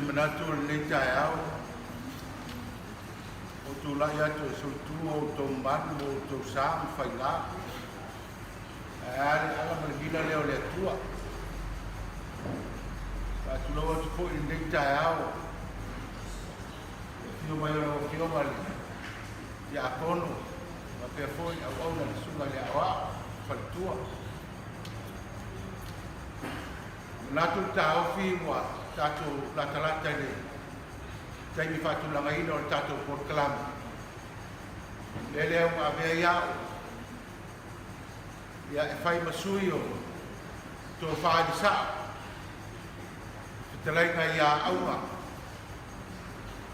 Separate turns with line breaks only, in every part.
manatu le tai au o tu la ya tu so tu o to man o to sam fai la ale ala ma gila le o le tua pa tu lo tu ko le tai au tu mai o ki o mali ya kono ma pe foi au na sunga le awa fa tua natu tau fi wa tatu la talata le tai mi fatu la ngai no tatu por clam le uma be ya e fai masuio to fa di sa telai ngai ya auma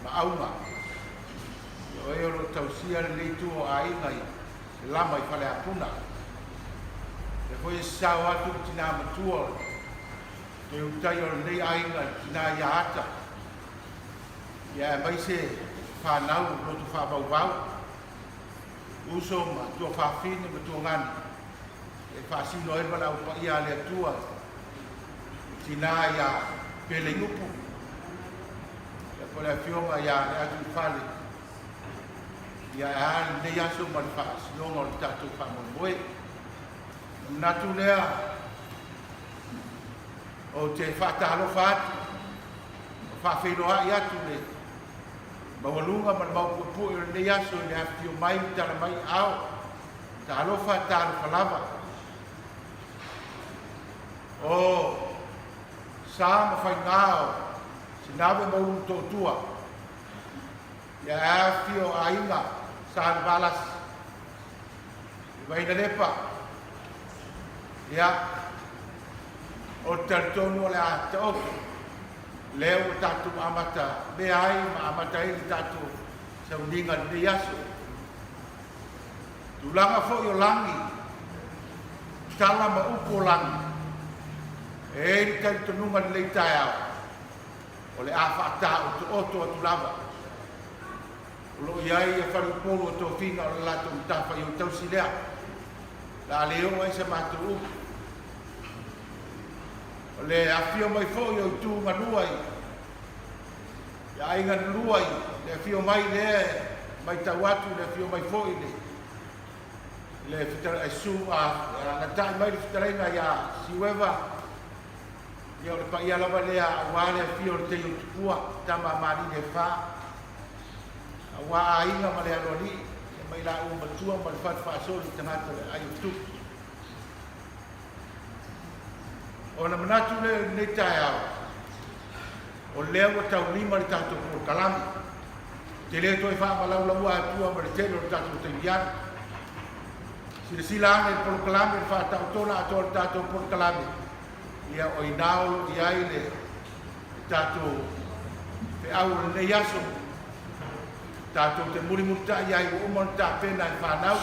ma yo ro tausia le tu ai ngai la mai fale apuna e foi sa wa tu tina matua te utai o nei ainga tina ia ata ia mai se whanau no tu whabau uso ma tua whawhine ma tua ngani e whasino e wala upa ia le tua tina ia pele ngupu e kole a whionga ia le atu whale ia e hali nei aso ma le whaasinonga o le tatu whamomoe natu lea o te whaatalo whaatu o whawhenoa i atu le mawalunga man maupupu i le aso le hawhi o mai tala mai ao ta alo whaatalo whalawa o sa ma whai ngāo si nawe maulu tōtua ia hawhi o ainga sa le balas i waina lepa ia o tartonu le ata o leo tatu amata be ai ma amata i tatu sa uninga ni yaso tulanga fo yo langi tala ma upo langi e tartonu ma le taia o le afa ta o to tulava lo yai e faru polo to finga o la to tafa yo tausilea la leo ai se matu le afio mai fo yo tu manuai ya inga luai le afio mai le mai tawatu le afio mai fo le fitar asu a na tai mai fitarenga ya siweva yo le pa ia la vale a wale afio te yo tua tama mari le fa wa inga male anoli mai la u matua mal fat fa so tangata ai tu ona manatu le tai au o leo o tau lima le tatu por kalami te le toi fa malau la ua tua ma le telo le tatu te vian si le sila ane por kalami le fa tau tona ato le tatu por kalami ia o inao ia le tatu pe au le yaso tatu te muri muta ia i umon ta pena i whanau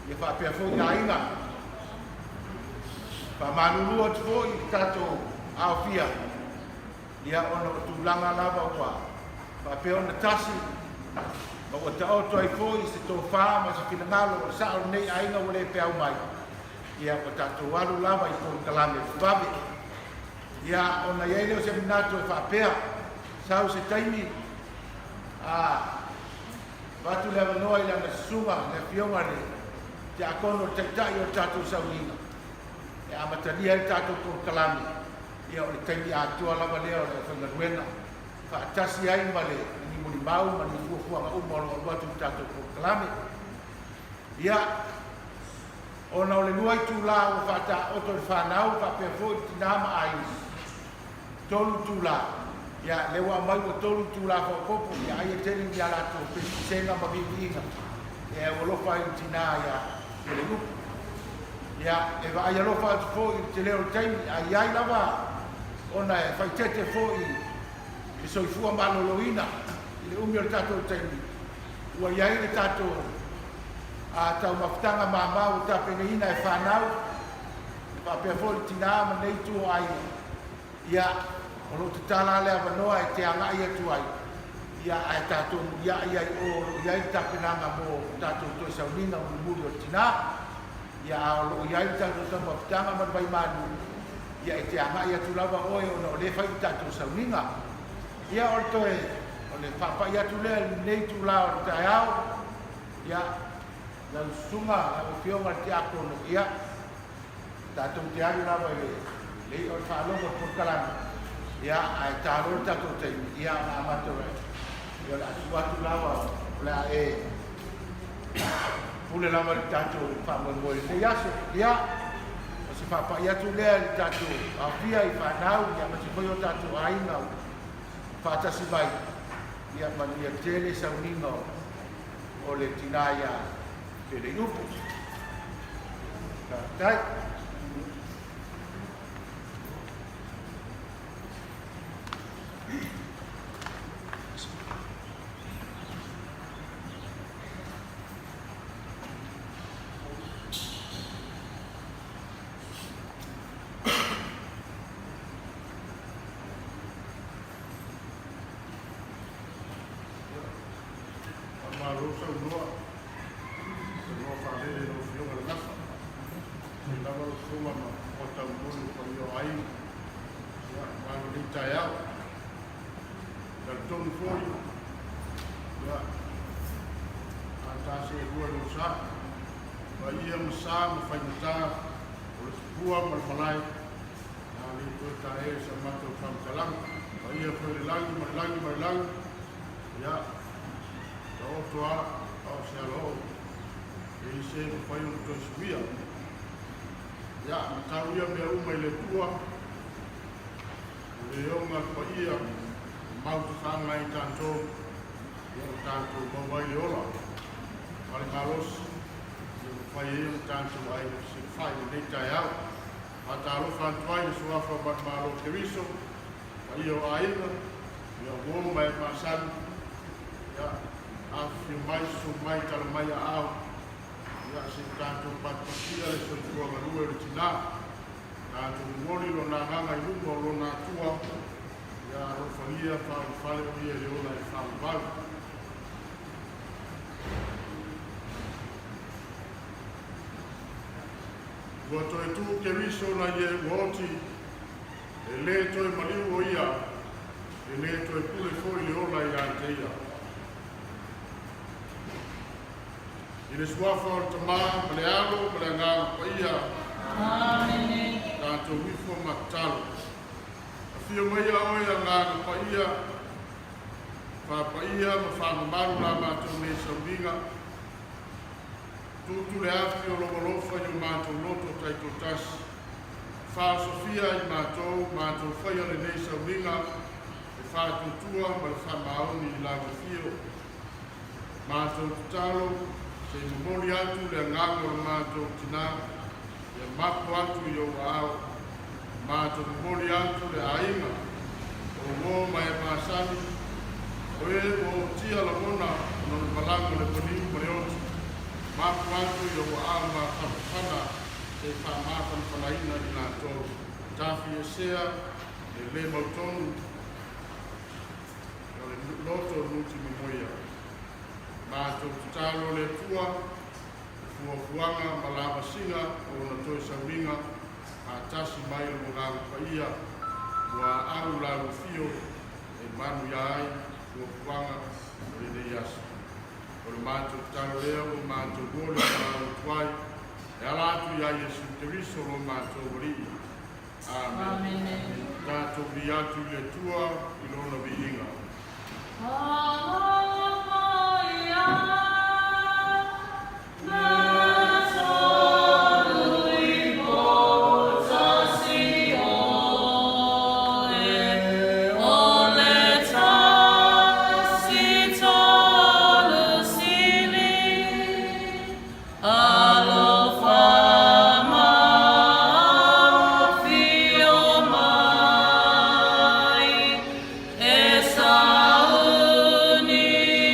ia fa pia fo ia inga pa manulu atu fo i tato au fia ia ona o tūlanga lava ua pa pe ona tasi ma ua ta oto ai fo i se tō whā ma se finangalo o sao nei ainga wale pe au mai ia o tato walu lava i tō kalame fubabe ia ona iei o se minato e whapea sao se taimi a watu le avanoa i lana sunga le fionga le te akono taitai o tato sauinga e amatalia i tato tō kalame ia o le taimi atua lava lea o le whangaruena whaatasi ai ma le ni muli mau ma ni fuafuanga umolo o watu tato tō kalame ia ona o le nuai tūlā o whata oto le whanau whapea fo i tinama ai tolu tūlā ia le wa mai o tolu tūlā whakopo ia ai e teni ni alato pesi senga ma vivinga ia o lofa i tina ia le lupu ia e va ai alofa atu fo i te leo taimi ai ai lava ona e whaitete fo i soifua maloloina i le umi o le tato taimi ua iai le tato a tau mafutanga mamau tapene ina e whanau whapea fo i tina ma nei tu ai ia o lo te tala le avanoa e te angai atu ai ia ai tato ia ai o iai tapenanga mo tato to saunina o muri o tina ia o iai tato tama futanga ma vai manu ia e te angai atu lava oe o le fai tato saunina ia o toe o le papa ia tu le nei tu la o te au ia la sunga o fio ma te ako no ia ta tu te ari la le o fa lo por kala ia ai ta ro ta tu te ia na ma to ia la tu tu la la pule la ma ta tu fa mo mo le ia so ia se papa ia tu le ta tu a fia I fa nau ia ma se foi o ta tu ai na fa ta si vai ia ma ia tele sa unino o le tinaia pe le yupu tai
Wato e tu ke riso na ye woti e le to e maliu o ia e le to e pule foi le ola ia te ia. I le suafa o te maa ma le alo ma le ngā pa ia tātou wifo matalo. A fio mai a oia ngā pa ia whapa ia ma whanamaru la mātou me sauringa tutu le afi o logolofa i o mātou loto taito tasi. Wha Sofia I mātou whaia le nei sauringa e whātutua ma le whamaoni I lawa fio. Mātou tutalo se mori atu le ngango le mātou tina e mapu atu I o ao. Mātou mori atu le ainga o ngō mai māsani o e o tia la mona no le malango le poniu ma le otu. Mapu atu I o ao ma whapana e whamatan whanaina I nā tō. Tāwhi e sea e le mautonu o le loto nuti mimoia. Mātou tutalo le tua, fuafuanga ma lava singa o na toi sauringa a tasi mai o ngāru paia ua aru laru fio e manu iai fuafuanga o le nei asu. O le mātou tutalo lea o mātou gole o tuai e ala atu ia Jesu Keriso o mātou ori. Amen. Tātou ri atu le tua I lona viinga.
Esa uni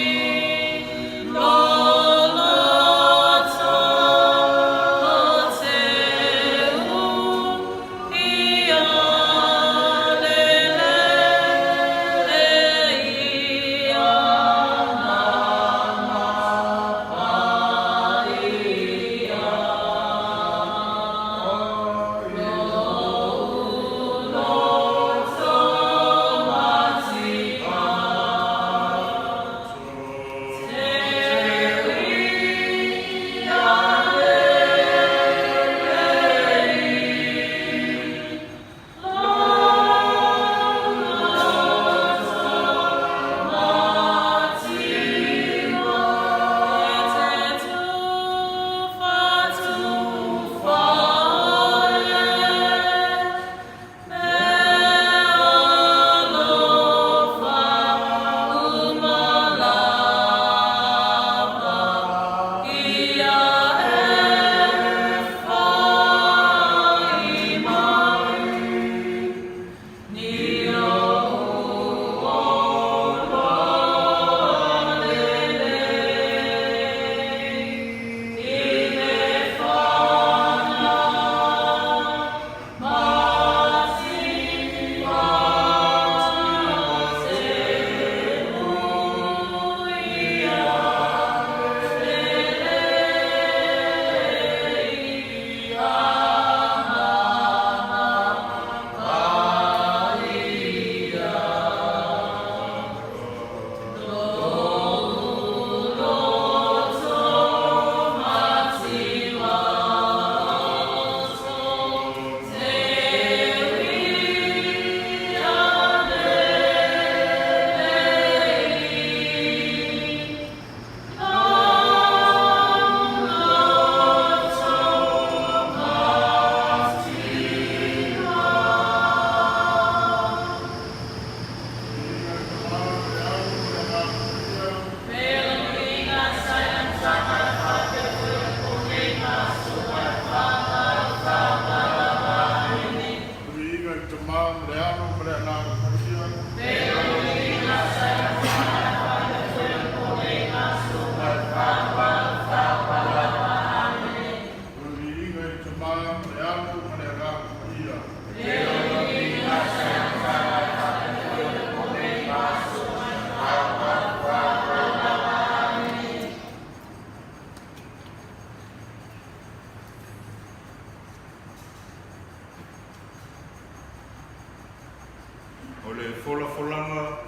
le fola folanga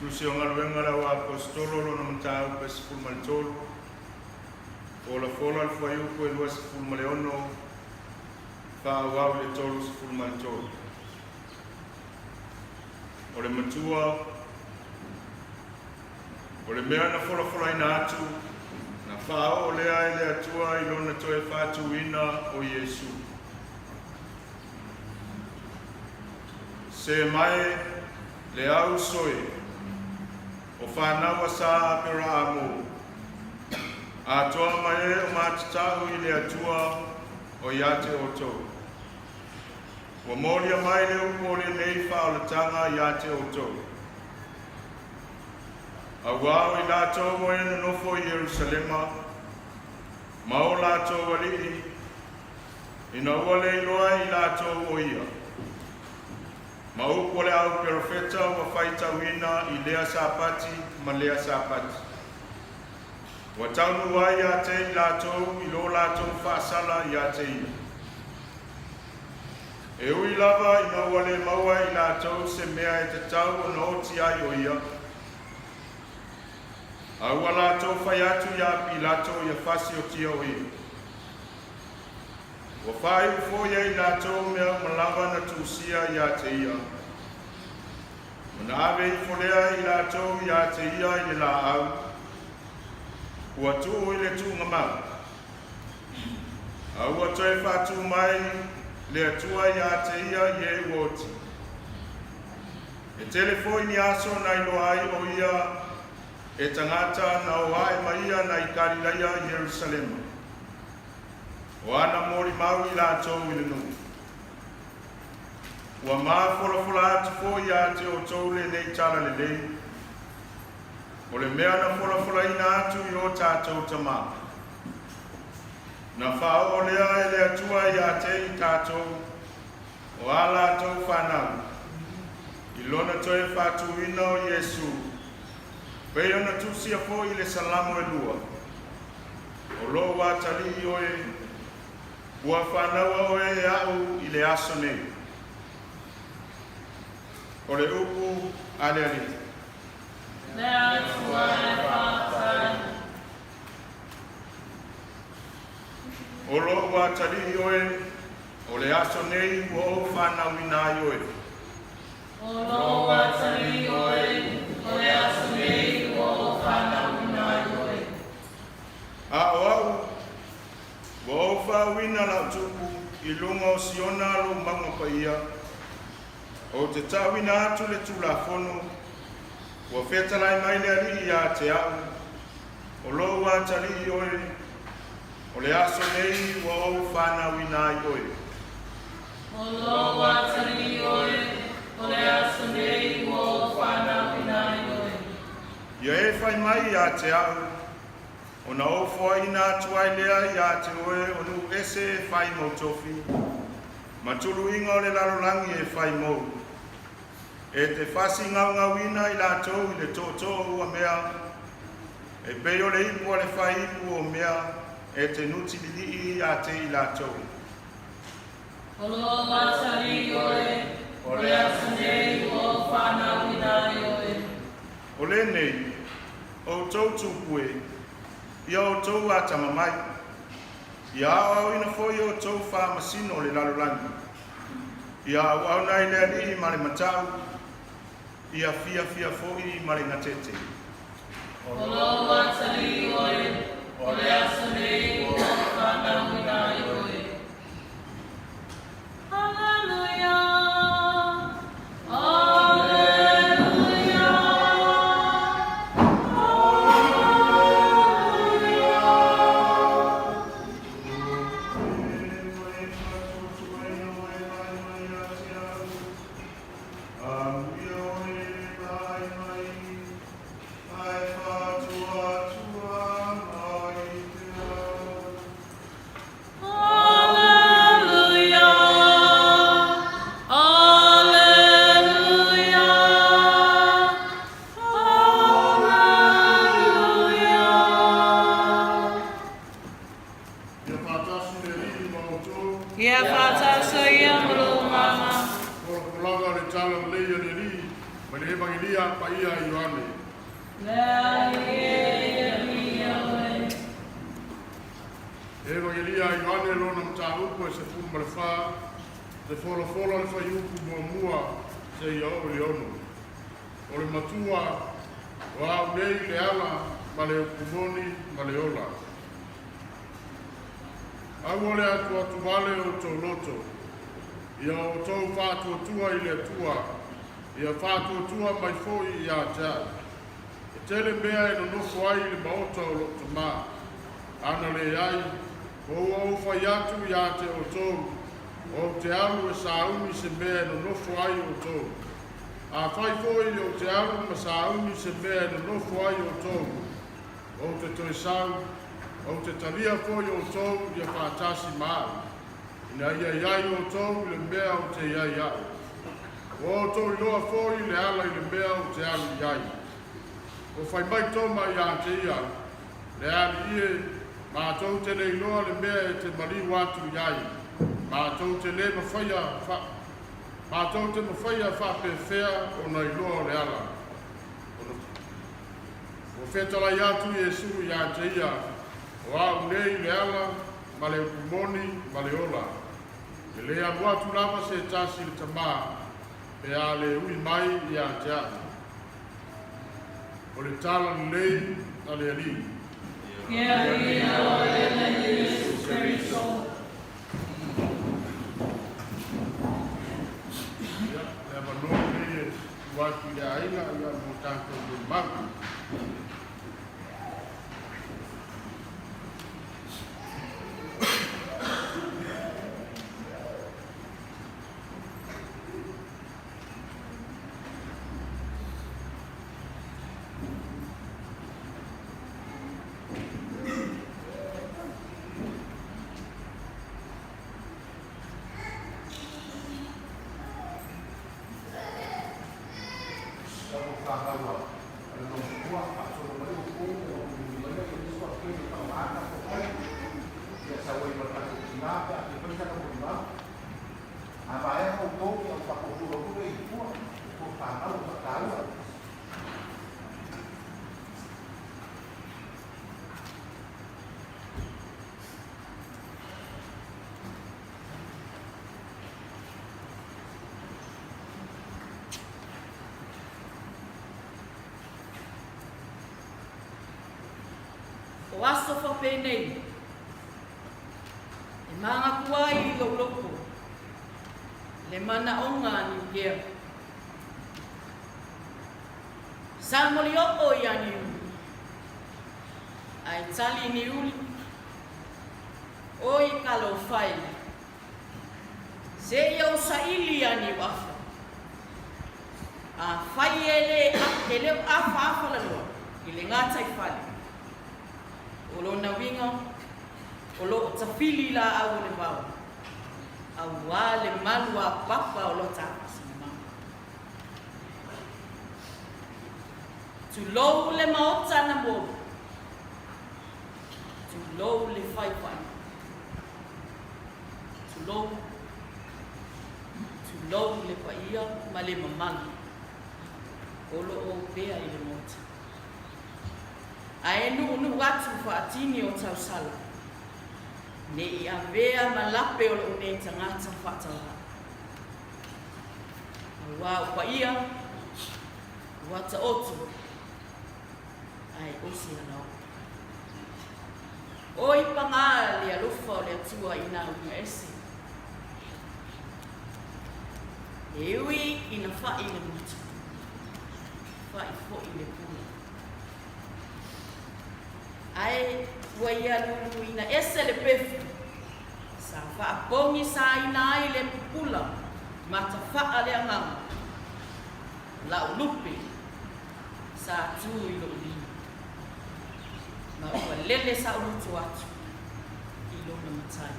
tu se o ngaluenga la wa apostolo lo na mtau pe siful maltolo fola fola al fayu ko el was siful maleono fa wa le tolo siful maltolo o le matua o le mea na fola fola ina atu na fa o le ai le atua i lona toe fatu ina o Yesu se mai le au soe o whanawa sa pera amo a toa mai o matatahu i le atua o iate o tau wa moria mai le upo le nei whaolatanga iate o tau a wao i lato mo ena nofo i Yerusalema ma o lato wali ina wale iloa i lato o ia ma upo le au profeta wa faita wina i lea sapati ma lea sapati. Wa taunu wai a te i lato i lo lato whaasala i a te i. E ui lava i na wale maua i lato se mea e te tau o na oti ai o ia. A ua lato whai atu i a pi lato i a whasi o tia o ia. Wa whai ufo ia i lato mea malava na tūsia i a te ia. Mana ave i folea i lato i a te ia i la au. Ua tuu i le tūnga mau. A ua toi whatu mai le atua i a te ia i e uoti. E telefoi ni aso na ilo ai o ia e tangata na o ai maia na i Karilaia i Jerusalema. O ana mori mau i la tau i le nuu. Ua maa fola atu fo i a te o tau le nei tala le lei. O le mea na fola ina atu i o tātou tama. Na whao o lea e le atua i a te i tātou. O a la tau whanau. I lona toe whatu ina o Yesu. Pei ona tusia fo i le salamu e lua. O lo watali i oe. Ua whanaua o e au i le aso nei. O le upu ale alita.
That's why I
O lo watali i oe. O le aso nei ua o whanauina i oe.
O lo watali oe. O le aso nei ua o whanauina i oe.
A o au. Wa o whawina la tupu i lunga o siona lo manga pa ia. O te tawina atu le tula fono. Wa whetalai mai le ali i a te au. O lo watali i oe. O le aso nei wa o whanawina i oe.
O lo watali oe. O le aso nei ua o whanauina i oe.
Ia e whai mai i a te au. O na ofo ina tuai lea i a te oe o nu ese e whai mo tofi. Ma tulu inga o le lalolangi e whai mo. E te whasi ngau ngawina i la tau i le tōtō ua mea. E pei o le ipu o le whai ipu o mea. E te nuti lili i a te i la tau.
O lo watali oe. O le aso nei ua o whanauina i oe.
O le nei, o tau tupue. Ia o tau a tamamai. Ia au ina foi o tau wha masino le lalolangi. Ia au nai le ali ma le matau. Ia fia foi ma le ngatete.
O lo watali oe. O le aso nei ua o whanauina i oe. Hallelujah. Ia whātaso ia moro mama.
Ora kulanga le le evangelia pa ia Ioane. Evangelia Ioane lona mtaupu e se fu malefa, se fola le whaiupu mua se ia o le ono. O le matua, o au nei le ala, ma le upumoni, ma le ola. Au ole atu wale o tau loto, ia o tau whātua tua i le atua, ia whātua tua mai fōi i a tea. E tele mea e no nofo ai le maota o loto mā, ana le ai, o au whai atu i a te o tau, o te alu e sauni se mea e no nofo ai o tau. A whai fōi o te alu ma sauni se mea e no nofo ai o tau, o te toi sau, o te talia fōi o tau ia whātasi maa. Ina ia iai o tau le mea o te iai au. O tau i loa fōi le ala i le mea o te alu iai. O whai mai toma i a te ia, le ali ie, mātou te le iloa le mea e te mali watu iai. Mātou te le mawhaia, mātou te mawhaia whapewhea o na iloa le ala. O whetala i atu Iesu i a te ia, o au nei le ala, ma le upumoni, ma le ola. E le amuatu lava se tasi le tamā, e a le ui mai i a te atu. O le tala lei a le ali.
Kia ria o le Iesu Christo.
Le avanoa nei e watu i a inga i a mo tātou le maku.
O aso whape nei, e maanga kuai i loko, le mana o ngā ni gea. Samoli o i ani uli, ai tali ni uli, o i kalo whai, se iau sa ili ani wafa, a whai e le afa la loa, i le ngātai whale. O lo na winga, o lo tawhili la au le wau. Au wā le malu a papa o lo tāpasi na mama. Tu lou le maota na mo. Tu lou le whaiwhai. Tu lou le paia ma le mamanga. O lo o pea i le mota. Ae nu watu whaatini o tau sala. Ne i a vea malape o lo ne tangata whatala. Wā pa ia, wata otu. Ai osi anau. O i panga le alufa o le atua i nā unga ese. E ui ina whai le mutu. Whai fo i le pula. Ai wai anu ina ese le pefu. Sa whaapongi sa ina ai le pupula. Mata wha le angama. La ulupe. Sa tu i lo li. Ma ua lele sa ulutu atu. I lo na matai.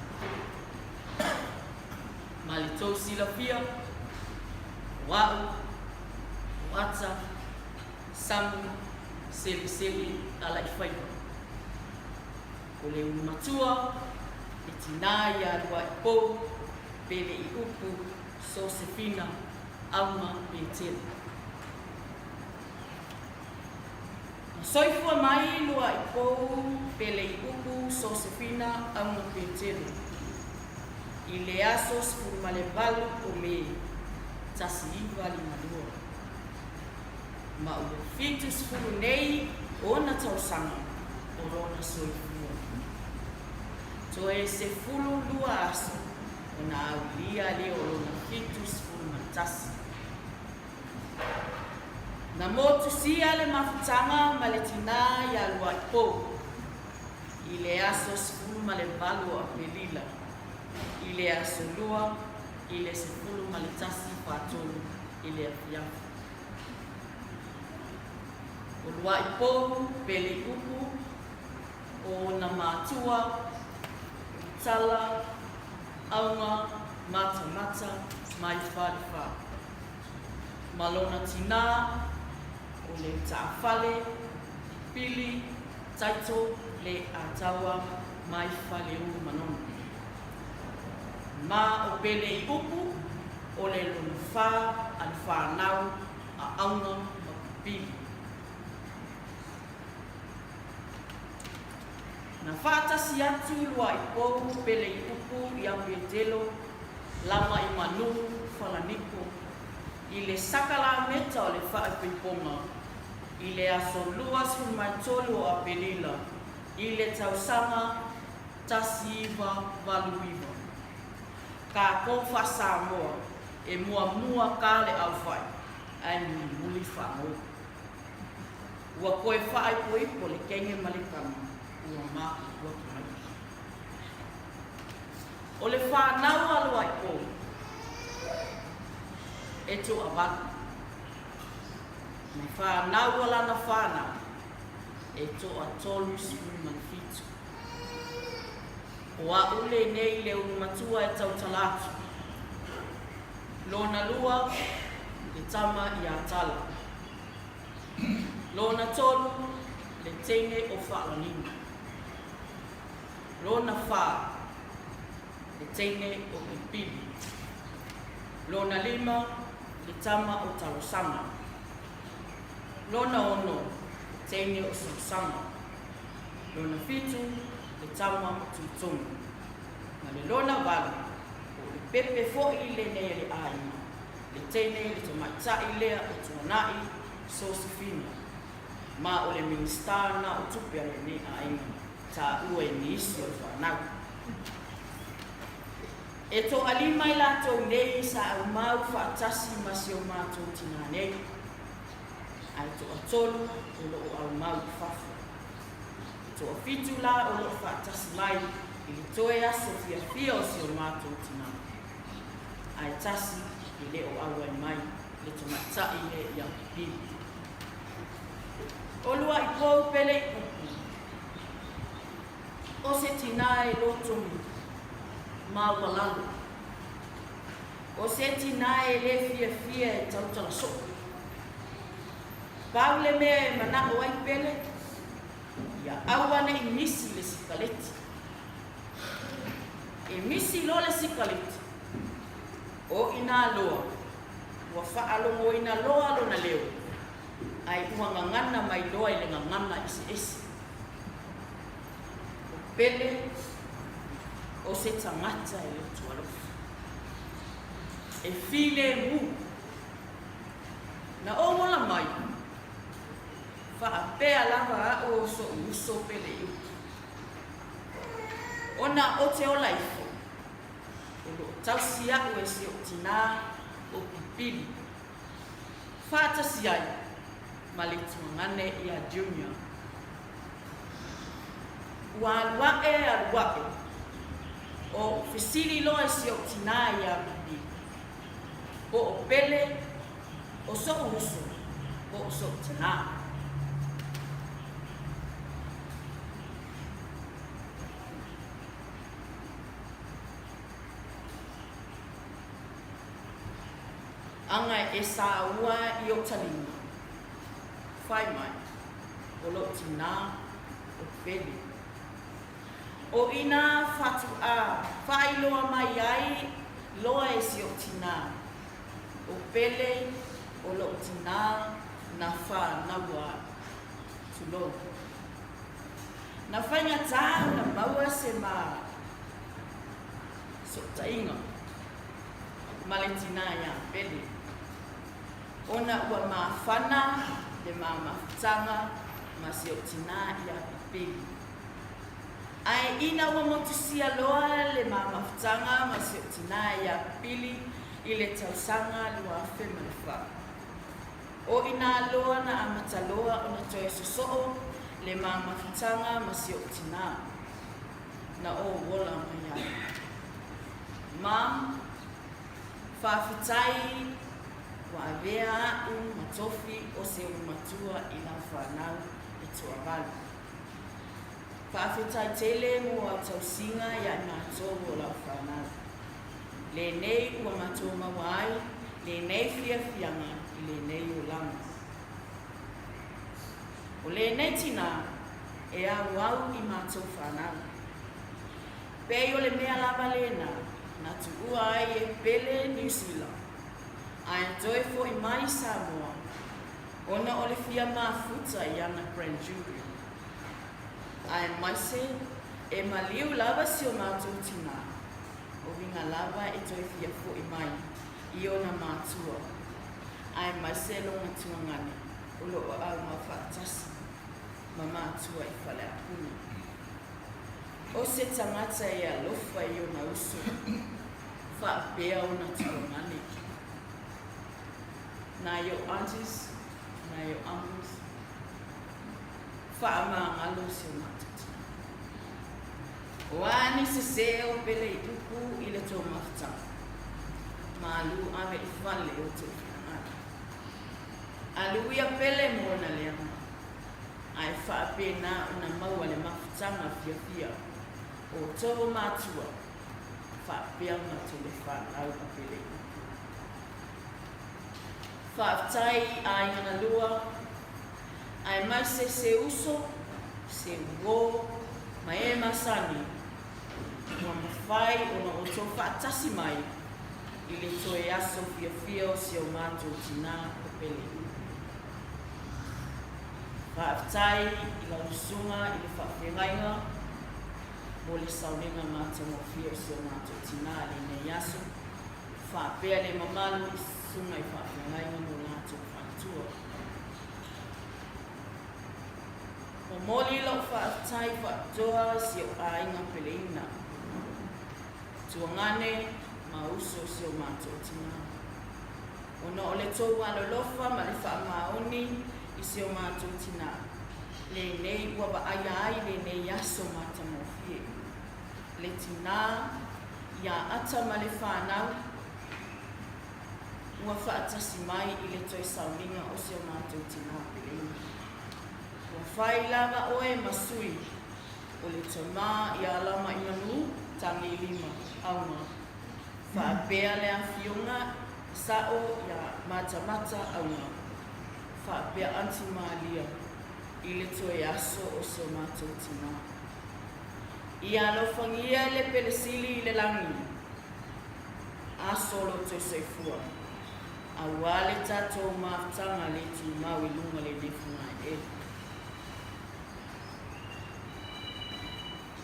Ma li tau sila pia. Wau. Wata. Samu. Seli ala i whaiwa. O le umatua, e tina i arua i pou, pele i upu, Sosefina, Alma, Pentela. Soifua mai lua I pou pele I uku Sosefina Aunga Petero. I le aso sifuru ma le valu o me tasi iwa lima lua. Ma ua fitu sifuru nei ona tausanga o rona soifua. Toe se fulu lua aso o na aulia le o rona fitu sifuru ma tasi. Na motu sia le mafutanga ma le tina ya lua I pou. I le aso sifuru ma le valu a pelila. I le aso lua, I le sifuru ma le tasi patolu, I le afiafu. O lua I pou pele uku o na matua, tala, aunga, mata, mai whariwha. Malona tina, o le taafale, pili, taito, le atawa, mai whale u manonu. Ma o pele I upu, o le lunu wha, al whanau, a aunga, ma pili. Na whātasi atu lua I pou pele I upu I Petelo, lama I manu, whalaniko, I le sakala meta o le whaapiponga, I le aso luas humaitolu o Apelila, I le tausanga, tasi iwa, valuiwa. Ka kofa Samoa, e mua ka le awhai, ai muli whanau. Ua koe whaai poipo le kenge malikama, ua maku ua kumai. O le whanau alu ai po, e to awatu. Me whanau alana whanau, e to atolu sipuri manfitu. O a ule nei le unumatua e tau talatu. Lona lua, le tama I atala. Lona tolu, le tene o whaalanina. Lona wha, le tene o pipili. Lona lima, le tama o talosama. Lona ono, le tene o susama. Lona fitu, le tama o tutonga. Ma le lona wala, o le pepe fo I le nei le aina. Le tene le tamaitai lea o tuanai Sosefina. Ma o le ministana o tupe ale nei aina. Ta ua ni isi o whanau. E to alima I lato nei sa au mau whaatasi masi o mātou tina nei. Ai to atolu o lo o au mau whafu. To a fitu la o lo whaatasi mai I le toe aso fia o si o mātou tina. Ai tasi I le o awa mai le tomatai le ia pili. O lua I pou pele upu. O se tina e lotomu mawalalu. O se tina e le fia e tautala soku. Pau le mea e manako ai pele. Ia awane I misi le sikaleti. E misi lo le sikaleti. O ina loa. Ua whaalongo ina loa lo na leo. Ai ua ngangana mai loa I le ngangana isi. O pele. O se tangata e le tualofu. E file mu. Na o mola mai. Whaapea lava a o so uso pele iu. Ona o te o laifo. O lo tausi au e se o tina o pipili. Whaatasi ai. Ma le tuangane I a junior. Ua aluae aluae. O fisili lo e se o tina I a pipili. Po o pele. O so uso. Po o so tina. Anga e sa ua I o talima. Whai mai. O lo tina o pele. O ina fatu a. Whai loa mai ai. Loa e si o tina. O pele. O lo tina na wha na ua. tulo. Na whainga tāu na maua se mā so tainga. Maletina ia pele. Ona ua mā whana le mā mawhitanga ma se o tina ia pele. Ai ina ua motusia loa le mā mawhitanga ma se o tina ia pili i le tausanga lua whemaliwha. O ina loa na amata loa o na toi soso'o le mā mawhitanga ma se o tina. Na o wola mai ai. Mā whawhitai wa vea matofi o se matua i nga whanau e tuavalu. Whawhitai tele mua tausinga ia ngā tōru o lau whanau. Le nei ua matua mawai, le nei fia fianga i le nei o langa. O le nei tina e au au i matua whanau. Pei o le mea lava lena, na tuua ai e pele New Zealand. Ai toi fo i mai Samoa. Ona o le fia mafuta i ana Grand Jury. Ai mai se e maliu lava si o mātou tina. O vinga lava e toi fia fo i mai i ona mātua. Ai mai se longa tuangane. O lo o au mau whaatasi. Ma mātua i whale apuna. O se tangata i a lofa i o na uso. Whaapea o na tuangane. Na yo aunties, na yo uncles. Whaamangalo si o matati. O ani se seo pele i tuku i le tō mafta. Malu ave i whale o te whananga. Aluia pele mo na leama. Ai whaapena o na maua le maftanga fia fia. O tō mātua. Whaapea matu le whanau a pele i tuku. Whaaftai ai ngana lua, ai mai se uso, se uo, mai e masani. Ua mawhai o na o tō whaatasi mai, i le tō e aso fia fia o se o mātou tina o pele. Whaaftai i la usunga i le whaafengainga, mo le sauninga mātou mo fia o se o mātou tina le ne aso. Whaapea le mamalu i sunga i whaafengainga mo lātou whaatua. O moli lau whaatai whaatoa si o ainga peleina. Tuangane ma uso si o mātou tina. O na o le tōu alolofa ma le whaamaoni i si o mātou tina. Le nei ua ba ai le nei aso mata mo fie. Le tina ia ata ma le whanau. Ua whaatasi mai i le toi sauninga o se o mātou tina peleina. Ua whai lava oe masui o le tama i alama i manu tangi lima aunga. Whaapea le awhionga sao ia mata aunga. Whaapea anti maalia i le toi aso o se o mātou tina. I alofangia le pelesili i le langi. Aso lo toi soifua. A wale tatou maftanga le tu mau i lunga le defunga e.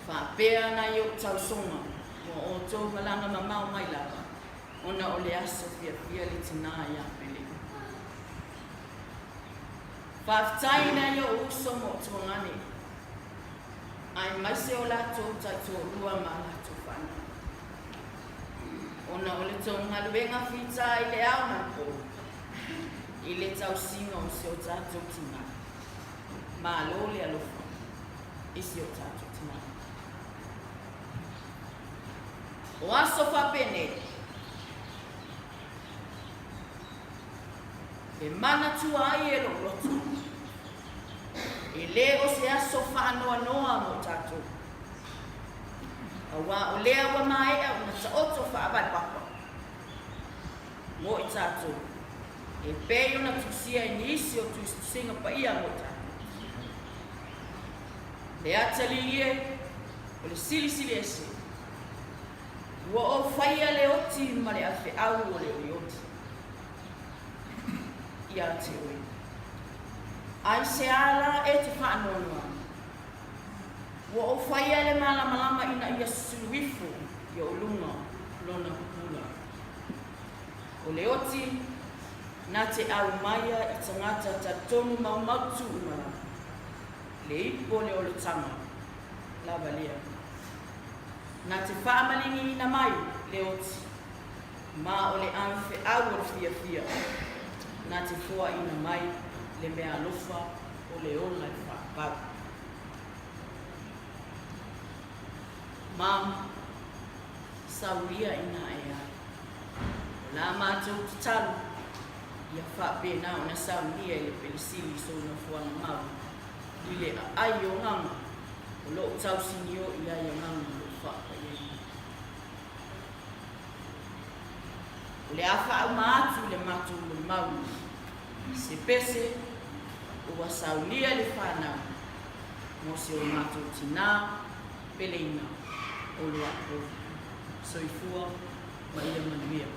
Whaapea na i o tausonga, o tō malanga mamau mai lava, ona o le aso fia fia le tina i a pele. Whaaftai na i o uso mo tuangane, ai maise o lato tatou rua ma lato whana. Ona o le tonga luenga whita i le au mako, i le tau singa o se o tātou tina. Ma alo le alofa, i se o tātou tina. O aso whapene, e mana tua ai e lo rotu. E le o se aso whaanoa noa mo tātou. Awa o lea wa mai e o na ta oto whaabai papa. Mo i tātou. E pei o na tusia i nisi o tusinga pa ia mo tātou. Le atali ie, o le sili ese. Ua o whaia le oti ma le awhi au o le oti. Ia te oi. ai se ala e te whaanoa. Wa o whaia le malama ina ia suluifu i o lunga lona kukula. O le oti, na te au maia i tangata ta tonu maumautu umara. Le ipo le o le tanga, lava lea. Na te whaamalingi ina mai le oti, ma o le anfe au o le fia fia. Na te fua ina mai le mea lofa o le ona i whaapau. Mam, sauria ina e ai. La mātou te talu, ia whape nao na sauria i le pelisili so na fuanga mau. I le ai o nganga, o loo tau sinio i ai o nganga o whapa i. O le awha au maatu le mātou le mau, se pese o wa sauria le whanau, mo se o mātou tina, peleina, o lo ako, soifua, ma ia manuia.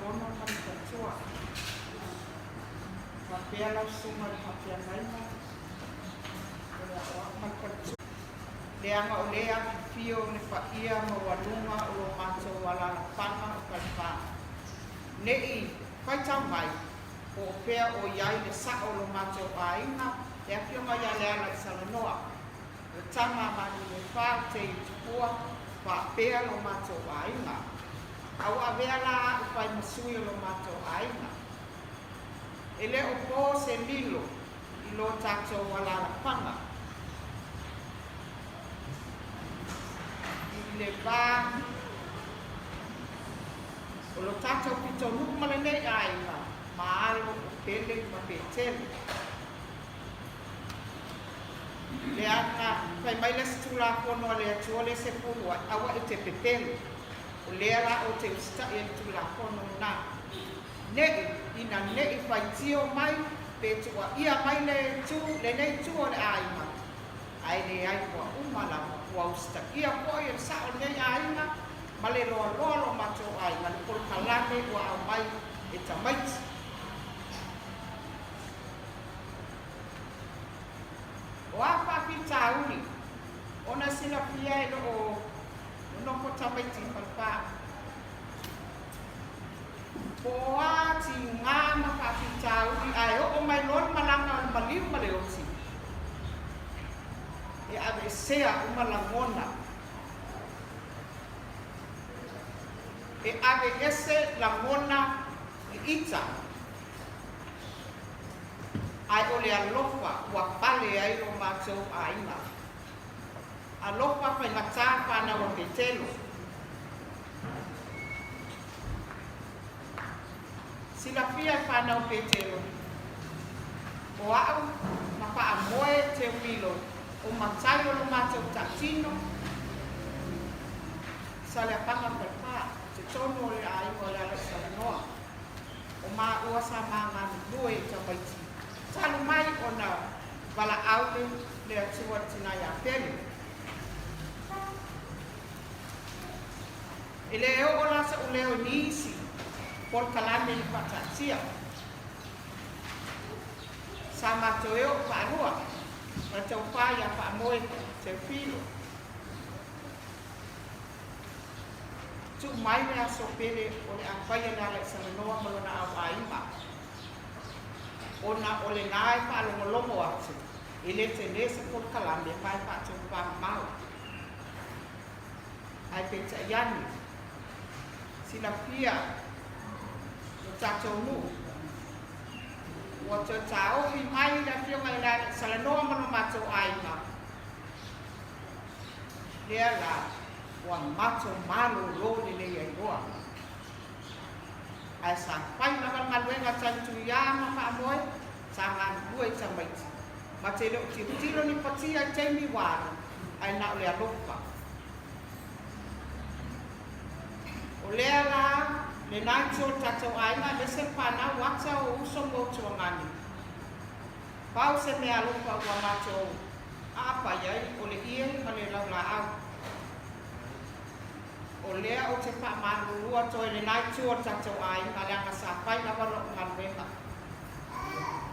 pono mai katua. Papea lau sunga le papea maina. Ora o mai katua. Leanga o lea fio le whaia ma walunga o lo mātou wala la panga o kalpa. Nei, kai tau mai, o pea o iai le sa o lo mātou a inga, le apio mai a lea la Salanoa. Le tama mani le wha te i tukua, wha pea lo mātou a inga. Au a vea la o pai masui o lo mātou a inga. E le o pō se lilo i lo tātou wala la panga. Le va o lo tātou pito nuku male nei aina ma alo o pele ma petele le anga pai mai le stula kono le atua le se pulu awa e te pepele o le ara o te usta e tula kono na nei ina nei fai tio mai pe tua ia mai le tu le nei tu o le aina ai le ai kua umala wa usta ia poi e sa o nei aina ma le loa mato aina le pol kalame wa au mai e tamaiti o a papi tauni ona sila pia e o no ko tamaiti palpa o a ti ngama papi tauni ai o mai lon malanga maliu maleosi e ave sea uma langona e ave ese langona e ita ai ole alofa wa pale ai o matou aina alofa pa ngata pa na o petelo sila fia pa na o petelo o au ma pa amoe te milo o matai o lo mātou tatino sa le panga palpa te tono o le ai o le ala Salanoa o mā ua sa manga nue ta maiti talu mai o na wala aule le atua tina ia pele e le eo o lasa o leo nisi por kalame i patatia sa mātou eo whanua ma tau whai a wha moe te whilo. Tu mai mea so pere o le awhaia na le Salanoa malona au aima. O na o le nae wha longo atu. E le te nese por kalame mai wha tau wha mau. Ai pe te iani. Sila pia o tātou mu. Wa te tau fi mai la fio mai la Salanoa mano mato aina. Lea la wa mato malo lo le ia roa. Ai sa pai na nga luenga tantu ya ma pa moe sa nga due sa maiti. Ma te lo ti tiro ni patia te mi wara. Ai na le alofa. O lea la le nai tō tātou aina le se whana wata o uso mō tō ngani. Pau se mea lupa ua mātou apa iai o le ie ma le lau la au. O lea o te wha manu lua tō le nai tō tātou aina le anga sa pai na waro ngā renga.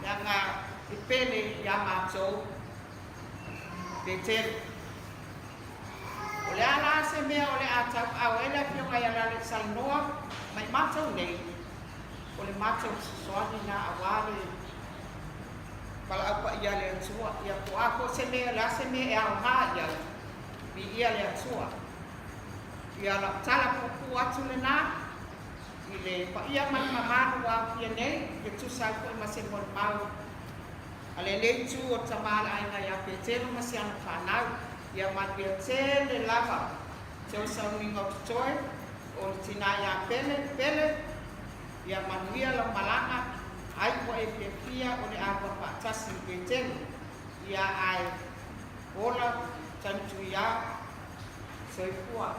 Le anga i pele ia mātou le tere. O le ala se mea o le atau au ele pio mai ala le Salanoa mai mātou nei, o le mātou soani na awale pala au pa ia le atua, ia po ako se mea, la se mea e au ngā ia, mi ia le atua. Ia la tala puku atu le nā, i le pa ia mai mamanu au pia nei, e tu sai koe ma se mon mau. A le le tu o tamala aina ia petero ma se anu whanau, ia matia tele lava, te o sauninga o tutoe, o tina ia pele, ia manuia la malanga, ai po e pia o le agua patasi petero, ia ai ola tantu ia soifua.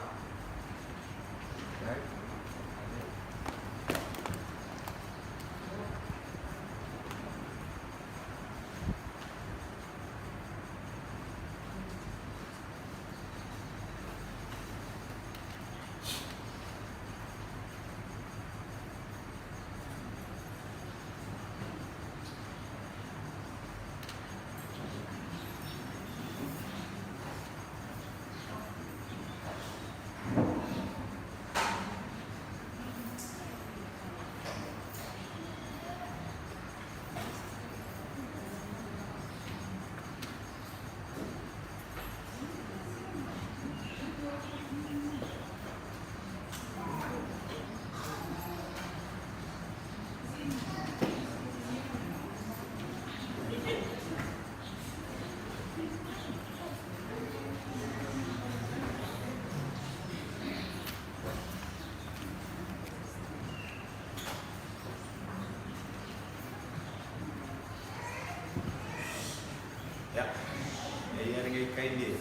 kai ni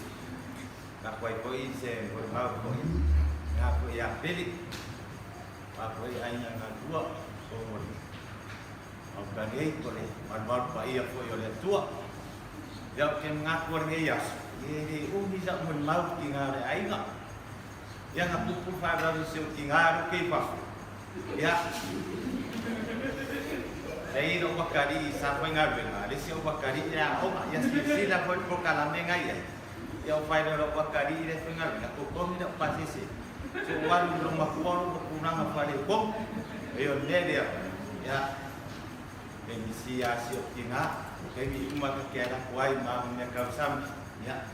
na koi se koi mau koi na koi ya peli pa koi ai na tua so mo au ka nei koi mal pa ia koi ole tua ya ke ngat kor ngai ya ye umi sa mo mau ki nga le ai nga ya na pu fa ra se ki nga ke pa ya Dei no bakari sa ko nga benga le si o bakari ya o ya si la ko ko kala me nga ya ya o fai no bakari le ko nga benga ko ko ni pa si si so wa lu ma ko no ko na ma fa le ko e o ne dia ya e mi si ya si o kinga ke mi uma ka ke la kwai ma me ka sam ya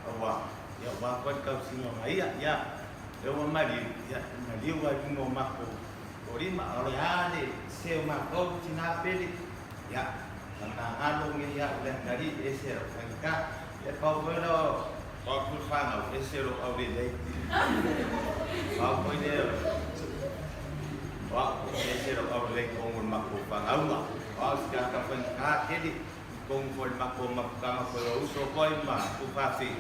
o wa ya wa ko ka si no mai ya e o mari ya mari wa no ma ko Orima ole ale se ma ko tina peli ya na alo nge ya le dari esero ka e pa bueno pa ku fana esero ore dei pa ko ne wa esero ore ko un ma ko pa auma pa ska ka fen ka kedi ko un ma ko ma ka ko uso ko ma ku fa fi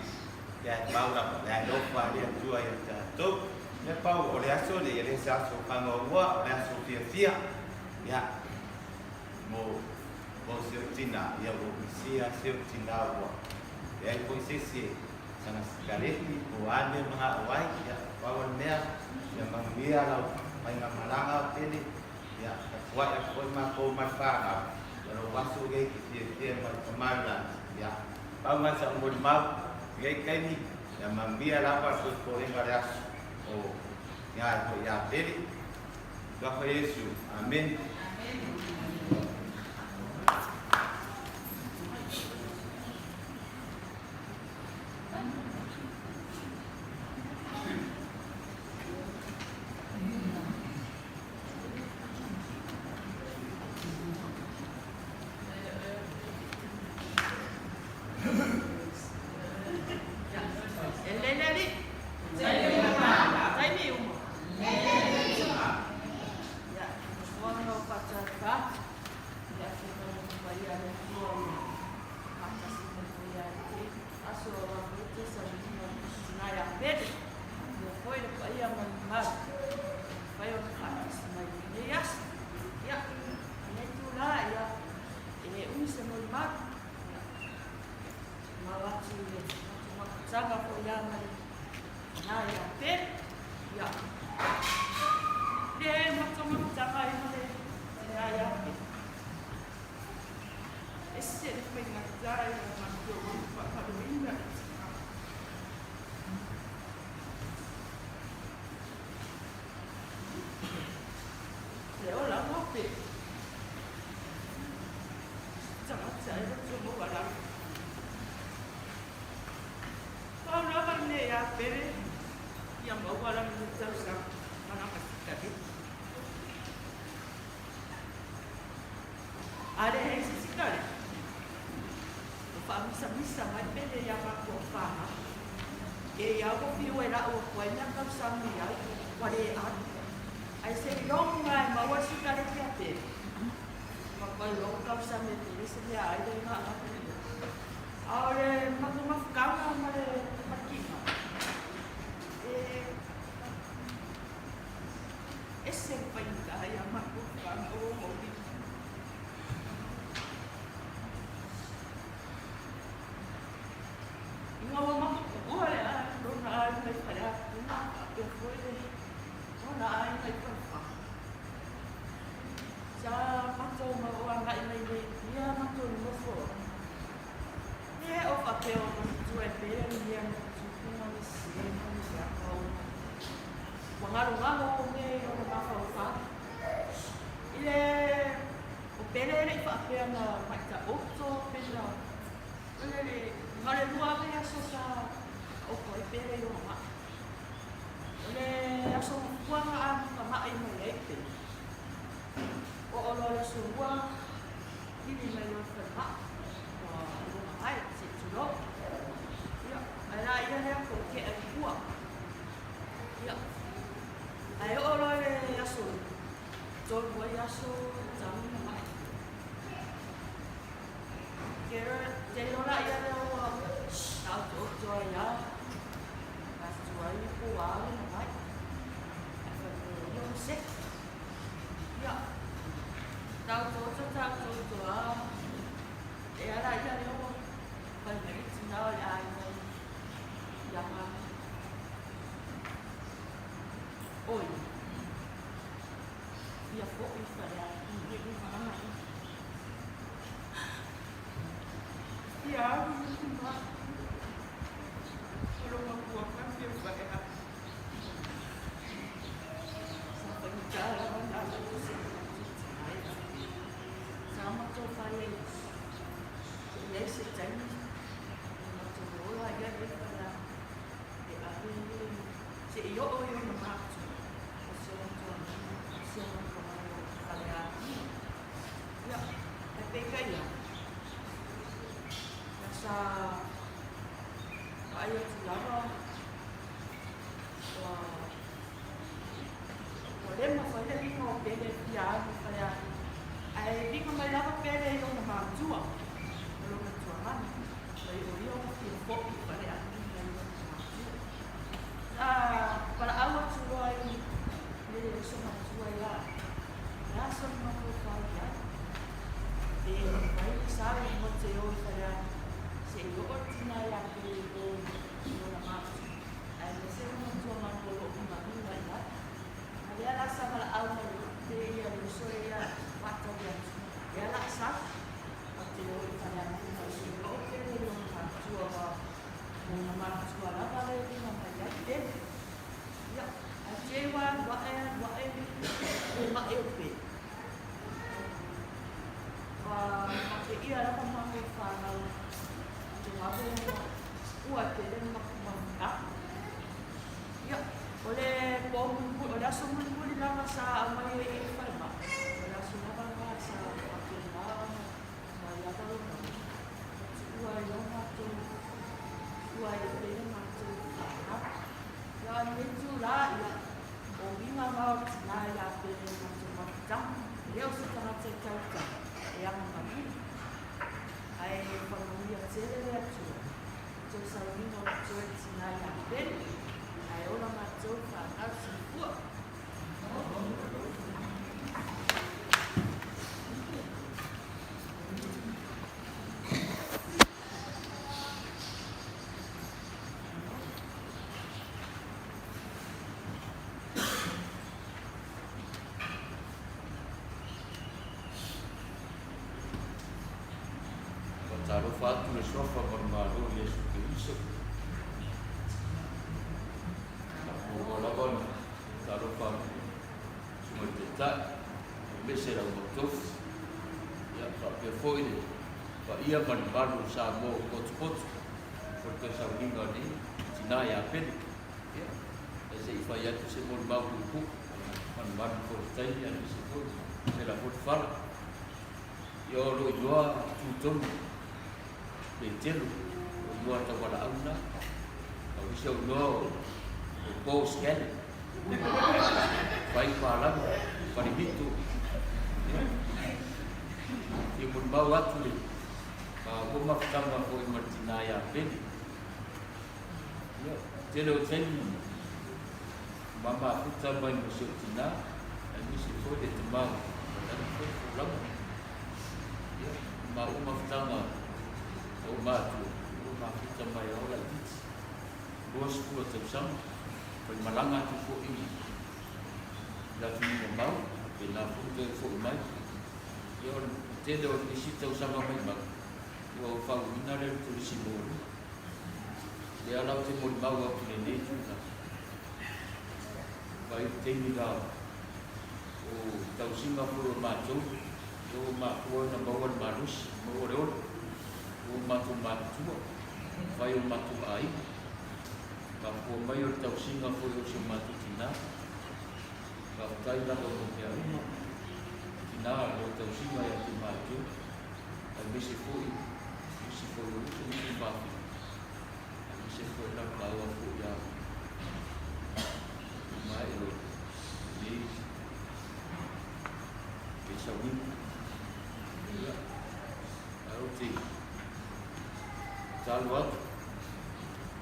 ya pa ora ya do pa dia tua ya to me pau o le aso le ele sa so pango wa le aso fia ya mo se tina ya o sia se tina wa ya ko se sana skareti o ane mga wai ya pau mea ya mangia la mai nga malanga tele ya wa ya ko ma ko ma fa ya o waso ge ki ma kamala ya pau ma sa mo ma ge kai ni ya mangia la pa so ko renga ya oh ya ko ya peli kwa Yesu amen
Misa mai pele ya ma ko fa e ya ko fi we la o ko nya ka sa mi ya wa le a ai se long mai ma wa si ka le ya pe ma ko lo ka sa mi ni se ya ai de ma ahora ma ko ma ka ma le ma ki ese pa ka ya ma ko fa o mo bi no vamos a no hay para que puede no hay para ya mato ma o anga i nei ia mato no fo e o papel tu e pere ni ia tu kuma ni se ni se ko wangaru ngalo me o ma fa ile o pere ni papel na mata otto pela ele ngale lua me aso sa o ko e pere yo ma ele aso kuanga a ka mai mai e pe o lo la suwa ini mai lo fa o lo mai si tu lo ya ala ia le ko ke a kuwa ya ai o lo le aso to bo ya so jamu mai kera te lo la ia le o
tua ya. Mas tua ini kuat namai. Yang sih. Ya. Tahu tua. Ya lah ya lo. Kalau ni tinggal ya jangan. Oi. Ya kok bisa ya. Ini mana? Ya, kalau membuatkan dia banyak. Sampai jalan ada sama tu file. Jadi sejauh macam bola ya dia pada dia ada si yo nama tu. Asyik kaya. Ya, tapi kaya. Sa ayat selama podemos fazer isso ao beneficiar para aí digo mas lá para ele não na tua não na tua mãe aí eu foco para aqui para algo tua ele só na tua lá lá só não vou falar e vai sabe muito eu para se yo tina ya ke do na ma ai se no to ma ko lo ma ni na ya ya la sa mala au na te ya lo so ya wa to ya la sa a te o ta ya ni na si lo ke lo ma tu wa na ma tu la ba le ni na ya te ya a te wa ma e pe ma te ia la ma ko fa na aku kuat dan mengangkat. Ya, oleh pom ada semua di dalam masa amai farma. Ada semua masa waktu dalam maya kalau dua yang waktu yang itu lah ya. Obi mama nah ya macam dia sekarang cekak yang mana ai ekonomi yang saya tu saling macam Cina yang ben ai orang macam kan semua
taruh fatu le sofa bermalu Yesus Kristus. Walaupun taruh fatu semua tidak besar betul. Ya tak berfoi ni. Pak ia berbaru sama kot-kot. Foto saudara ni Cina ya pen. Ya. Jadi ifayat semua bau buku. Man kortai yang disebut selaput far. Yo lo yo tutum Betul, buat kepada Allah. Kalau bisa Allah, bos kan, baik malam, pada itu, imun bawa tu, rumah tangga kau mercina ya ben, jadi mama kita main musuh Cina, dan musuh kau dia tembang, dan kau pulang, mau rumah tangga. Rumah kita bayar orang bos pun tersam permalangan tu pun ini dah cuma mau bila pun tu pun mai dia orang tidak di situ sama memang dia faham ina dia tu simbol dia lalu simbol bawa ini juga baik tinggal tahu Singapura macam rumah kuat nombor marus nombor matu vai matu ai kapo mayor tau Singapura si matu Cina kau tai la do dia Cina lo tau Singa ya ti matu misi foi ni ba misi foi la bawa fu ya mai lo ni bisa win ya Roti Salwat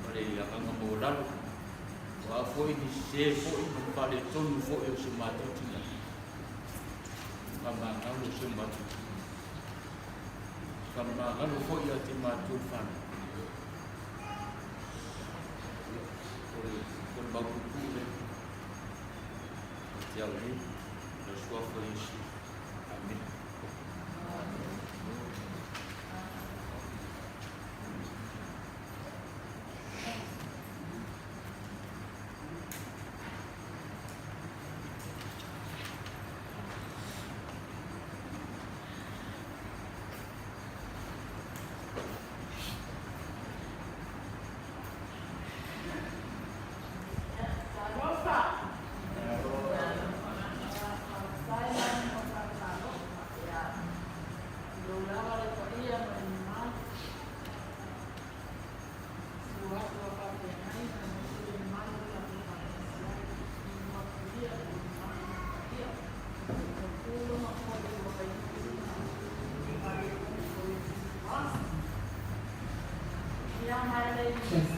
Pare ia kanga mo lalo. Wa foi ni se foi no pare tonu foi o se mato tina. Kama ngalo se mato. Kama ngalo foi ia te mato fan. Por bagu kule. Tiao ni. Na sua foi isso. Amém.
Thank you.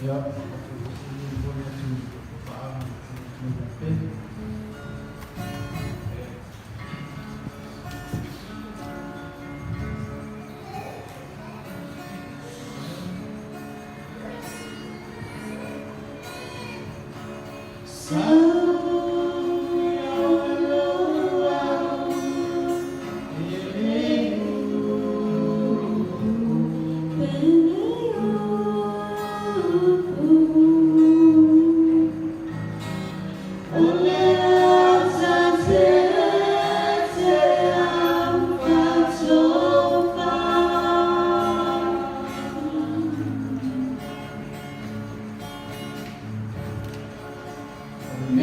Ya,
Me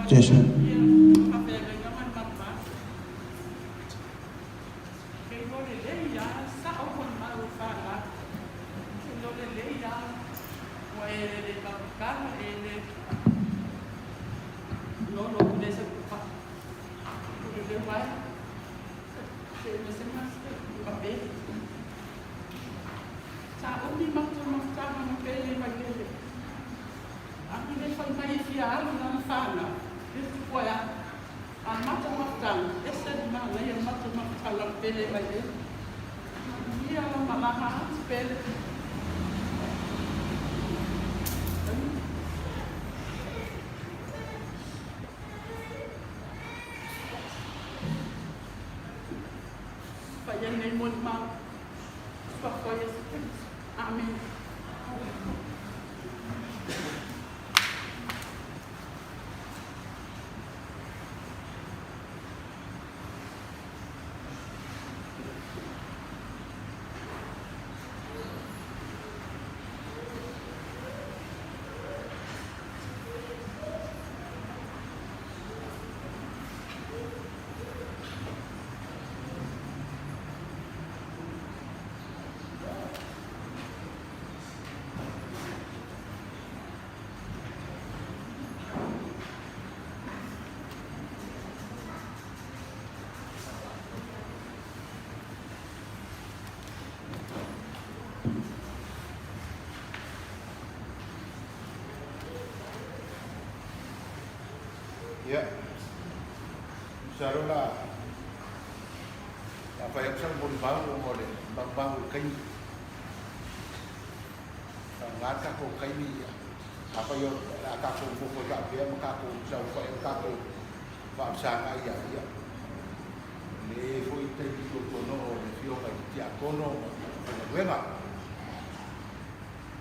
Jason.
Amen.
Ya. Sarola. Apa yang saya mau dibangun oleh bangun kayu. Ngata ko kayu ya. Apa yang aku buku tak biar makaku jauh kau yang kaku. Bangsa kaya ya. Ni foi te ko kono le fio ka ti akono na wema.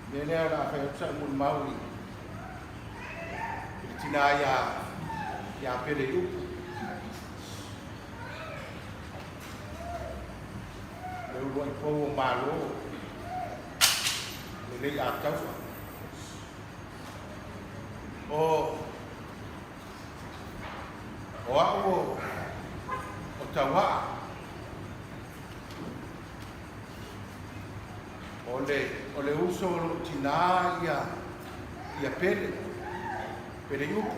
Nele ala fa sa mun maui. Tinaya ya pele upu. Leu lo po malo. Le ya tau. O tawa. Ole uso tinaya ya pele yuku.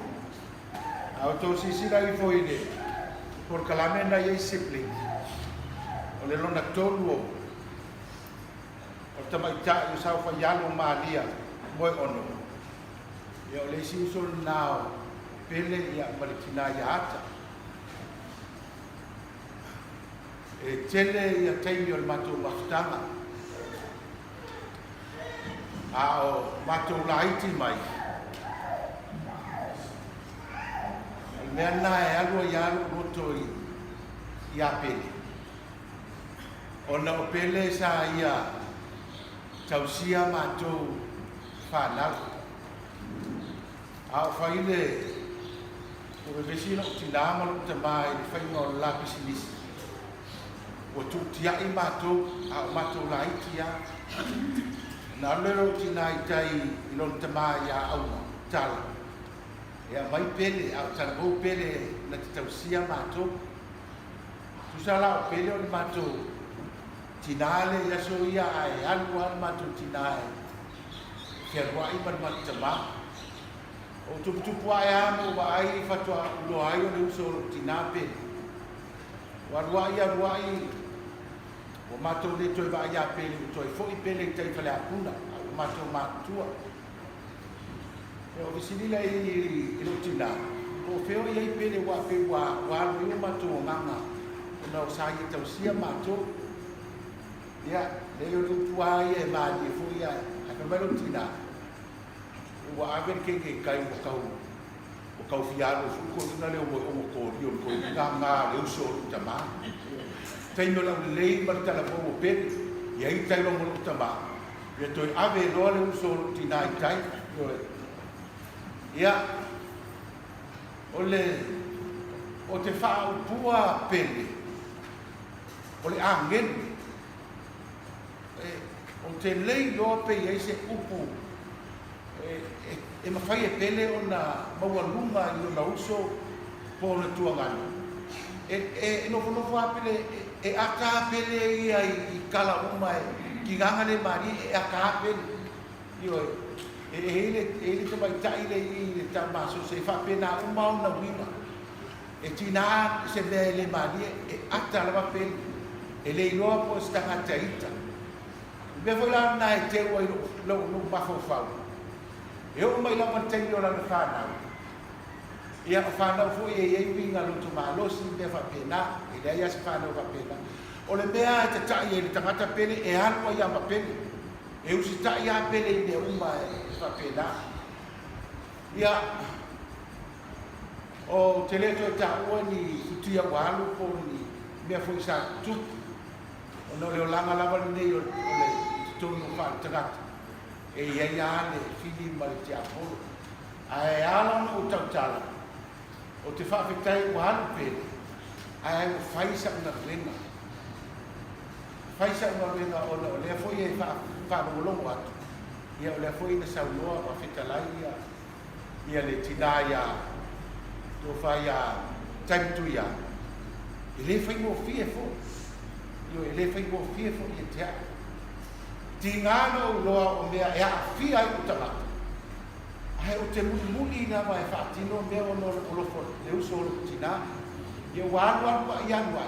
Auto sisira i foi de por calamena e sibling. Ole lona tolu o tamaita i sa fa yalo malia moi ono. Ya ole siso nao pele ya malkina ya ata. E tele ya taimi o mato maftanga. Ao mato laiti mai. Mena e alua ialu roto ia pele. Ona o pele sa ia tausia matou whanau. Ao whaile o vesino tinama lo tamai whainga o la pisinisi. O tu tiai matou ao matou la itia. Na lero tinai tai ilon tamai ia auna tala. Ya mai pele au tarbo pele na tausia matou. Susala o pele o matou. Tinale ya so ia ai alu al matou tinai. Kerwa i matama. O tu puaya mo ba ai fatwa lo ai o uso tinape. Warwa ia ruai. O matou le toi va ia pele toi foi pele tai fale apuna. O matou matua. O visinila i rotina. O feo i pele wa pe wa lu matou nganga. Na o sai tausia matou. Ya, le yo puai e ma di fu ya. A ka rotina. Wa aven ke kai o kau fiado fu ko na le o ko rio ko nganga le uso tama. Tai no la lei marta la po pe. Ya i tai lo mo tama. Ya toi ave no le uso tinai tai. Ya, ole o te whao pua pele, ole angen, o te lei loa pe i se upu, e mawhai e pele o na maua lunga i o na uso po na tuangana. E nofo apele, e aka pele ia i kala uma ki gangane mari e aka pele, ele também tá ele tá maso se fa pena uma na wina e tina se vele maria e ata la pe ele no posso estar na taita me foi lá na te o lo bafo fa eu mai lá mantém lá no canal e a fana foi e vinga no tomalo se me fa pena e daí as fana va pena o le mea te tai ele tangata pele e algo ia ma pele eu se tai a pele de uma papena ia o teleto ta oni tia walu ko ni me foi sa tu no le langa lava nei o le tu no fa trat e ia le fili mal ti apo ai ala o tala o te fa fitai walu pe ai o fai sa na rena o le foi e fa lo watu ia o le foi na sauloa wa fitalai ia le tinaya to faia time to ia ele foi mo fiefo ele foi mo fiefo ia te tingano loa o mea e a fia i utama ai o te muni na mai fatino me o no lo fo le uso lo tina ia wa ia wa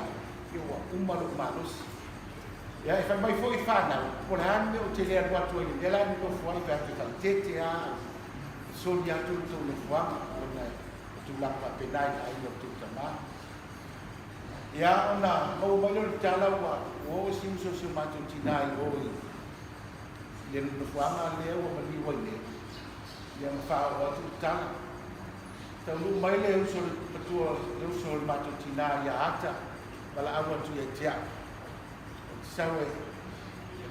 ia wa umalo malos ya e mai foi fana por han me o te le watu i dela ni no foi per te tete a sonia tu no foi na tu tulang whapenai ai o tu tama. Ia ona mau mai le tala wa o si uso se matu tinai o i. Le no fuanga le o mali wa le. Ia fa o tu tala. Tau lu mai le uso patua le uso matu tinai ia ata. Bala awa tu ia tia. Sawe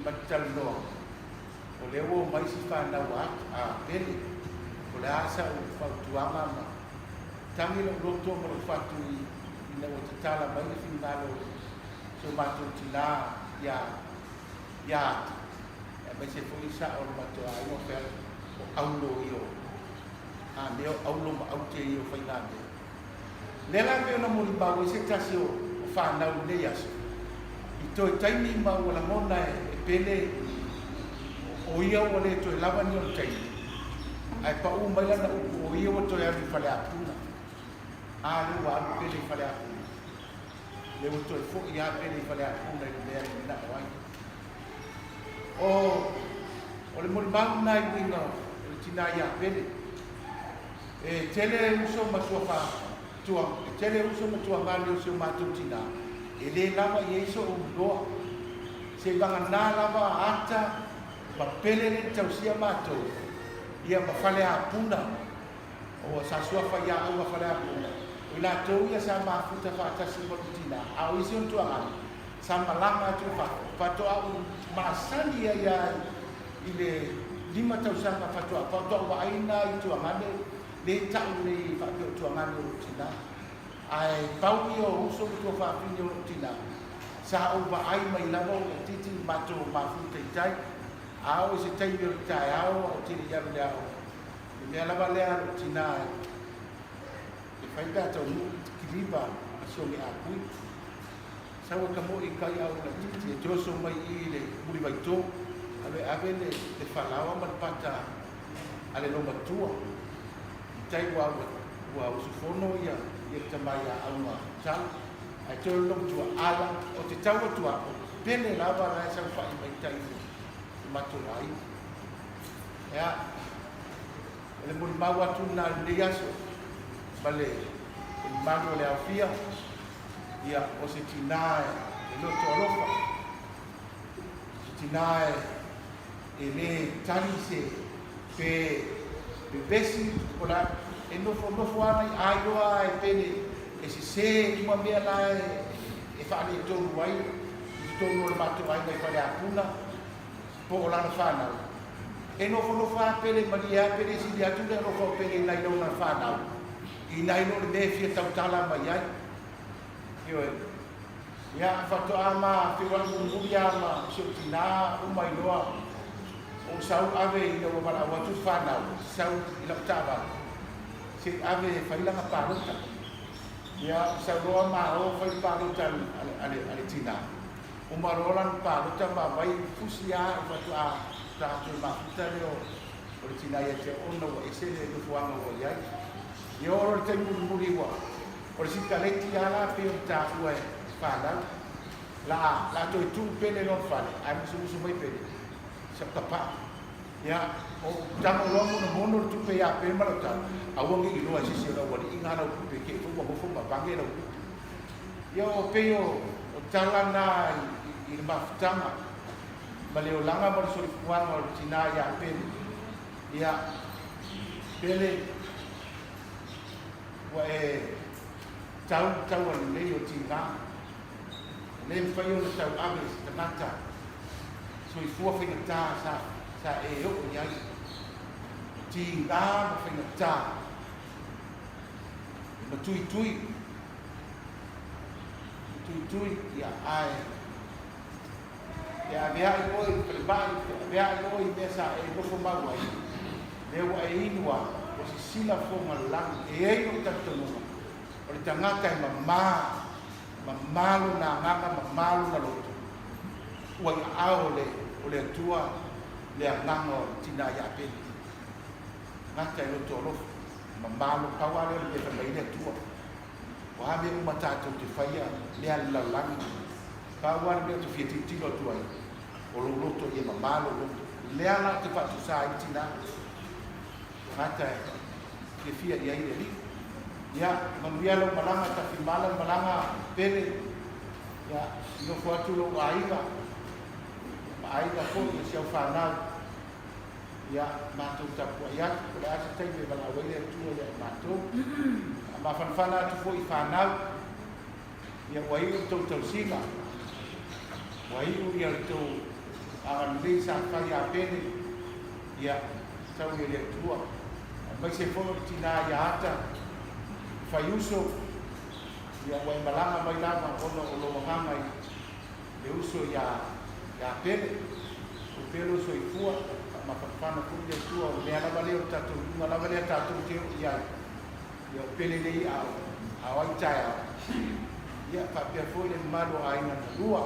matal no. O le o mai si fa na wa a pele. O le asa o fa tuanga ma. Tangi lo roto mo fa tu na o te tala mai le finalo so matu tina ya e mai se foi sa o matu ai o fer o aulo io a leo aulo ma au te io fai nade le la me na mo li bawo se tasio o fa na o le yaso i to taimi ma o la mona e pele o ia o le to lava ni o tai ai pa u mai na o ia o to ya ni fale apuna a le wa pele fale apuna le uto e fo ia pele fale a puna i mea i na wai o le mulbang na i winga o tina ia pele e tele uso matua fa tua tele uso matua ngani o se matu tina e le lava i eiso o doa se vanga na lava ata ma pele le tausia matu ia ma fale a puna o sa sua fa ia o ma fale a puna ila tau ia sa mafuta fa tasi mo tina au isi on tuanga sa malanga tu fa to au masani ia ile 5 tau sa fa to wa aina i tuanga le tau le fa to tuanga no tina ai pau io uso to fa fini o tina sa o ba ai mai lavo titi mato mafuta tai au isi tai yo tai au tiri ya le au me lava le tina fai ta tau kiliba so me akui sawa kamo i kai au la titi e joso mai i le muri vai to ave le falawa man pata ale no matua tai wa usufono ia tamaya au ma tal ai to lo tua ala o te tau tua pele lava na sa fai mai tai matulai ya le muri mawa tu na le yaso vale il mago le afia ia o se tinae e lo torofa se tinae e le talise pe besi ola e no fo ana ai loa e pene e se ima mea la e fa ali to wai to no matu ai mai fa le apuna po ola na fana e no fa pele maria pele si dia tu no fo pele lai no na fana i nai no le fia tau tala mai ai yo ya fato ama fi wa ngu ya ma so tina o mai loa o sau ave i no mala wa tu fa na sau i la tava se ave fa ila ka paruta ya sau ro ma o fa i paruta ale tina o marolan paruta ma vai fusia fato a ta tu ma tale o tina ya te ono e se le no fuanga o ya yo ro te muri wa o si kaleti ala pe ta wa fala la to tu pele no fale ai musu mai pele sa tapa ya o tamo lo mo tu pe ya pe malota a wo ngi lo si si lo wa inga na ku pe ke fu ba bange lo yo pe yo o tala na i maftanga bale o langa mo so fuan o tina ya pe ya pele wa e tau le o tina le fai o tau ave te mata so i fua fai ta sa e o ya tina fai ta ma tui ya ai ya vea i oi prepare vea i oi mesa e no fo mawa le wa e inwa o si sila fo malang e ai o tatono o le tangata e mamalo na nganga mamalo na loto ua i ao o le atua le anganga o tina ya peni ngata e loto olofu mamalo pawale o le whamai le atua o hame umatato te whaia le alalangi pawale le atu fiatitilo atua i o lo loto i e mamalo loto le ala te whatu sa i tina ngata e ke fia i aile li Ya, manuia lo malanga ta fimala malanga pele. Ya, no foatu lo aiga. Aiga fo ia sia whanau. Ya, mātou tapua ia, ko le asa tai me wala wele tua ia mātou. Ma whanwhana atu fo I whanau. Ia waiu tau tau singa. Waiu ia tau awan lei sa whai a pene. Ia, tau ia le tua. Mai se fo tina ia ata. Whai uso. Ia wai malanga mai lama ono o lo mahamai. Le uso ia pene. O pelo so I fua. Ma whana kundi tua o mea lava leo tatou. Uma lava leo tatou teo ia. Ia pene lei au. Au ai tai au. Ia whapea fo le malo aina na lua.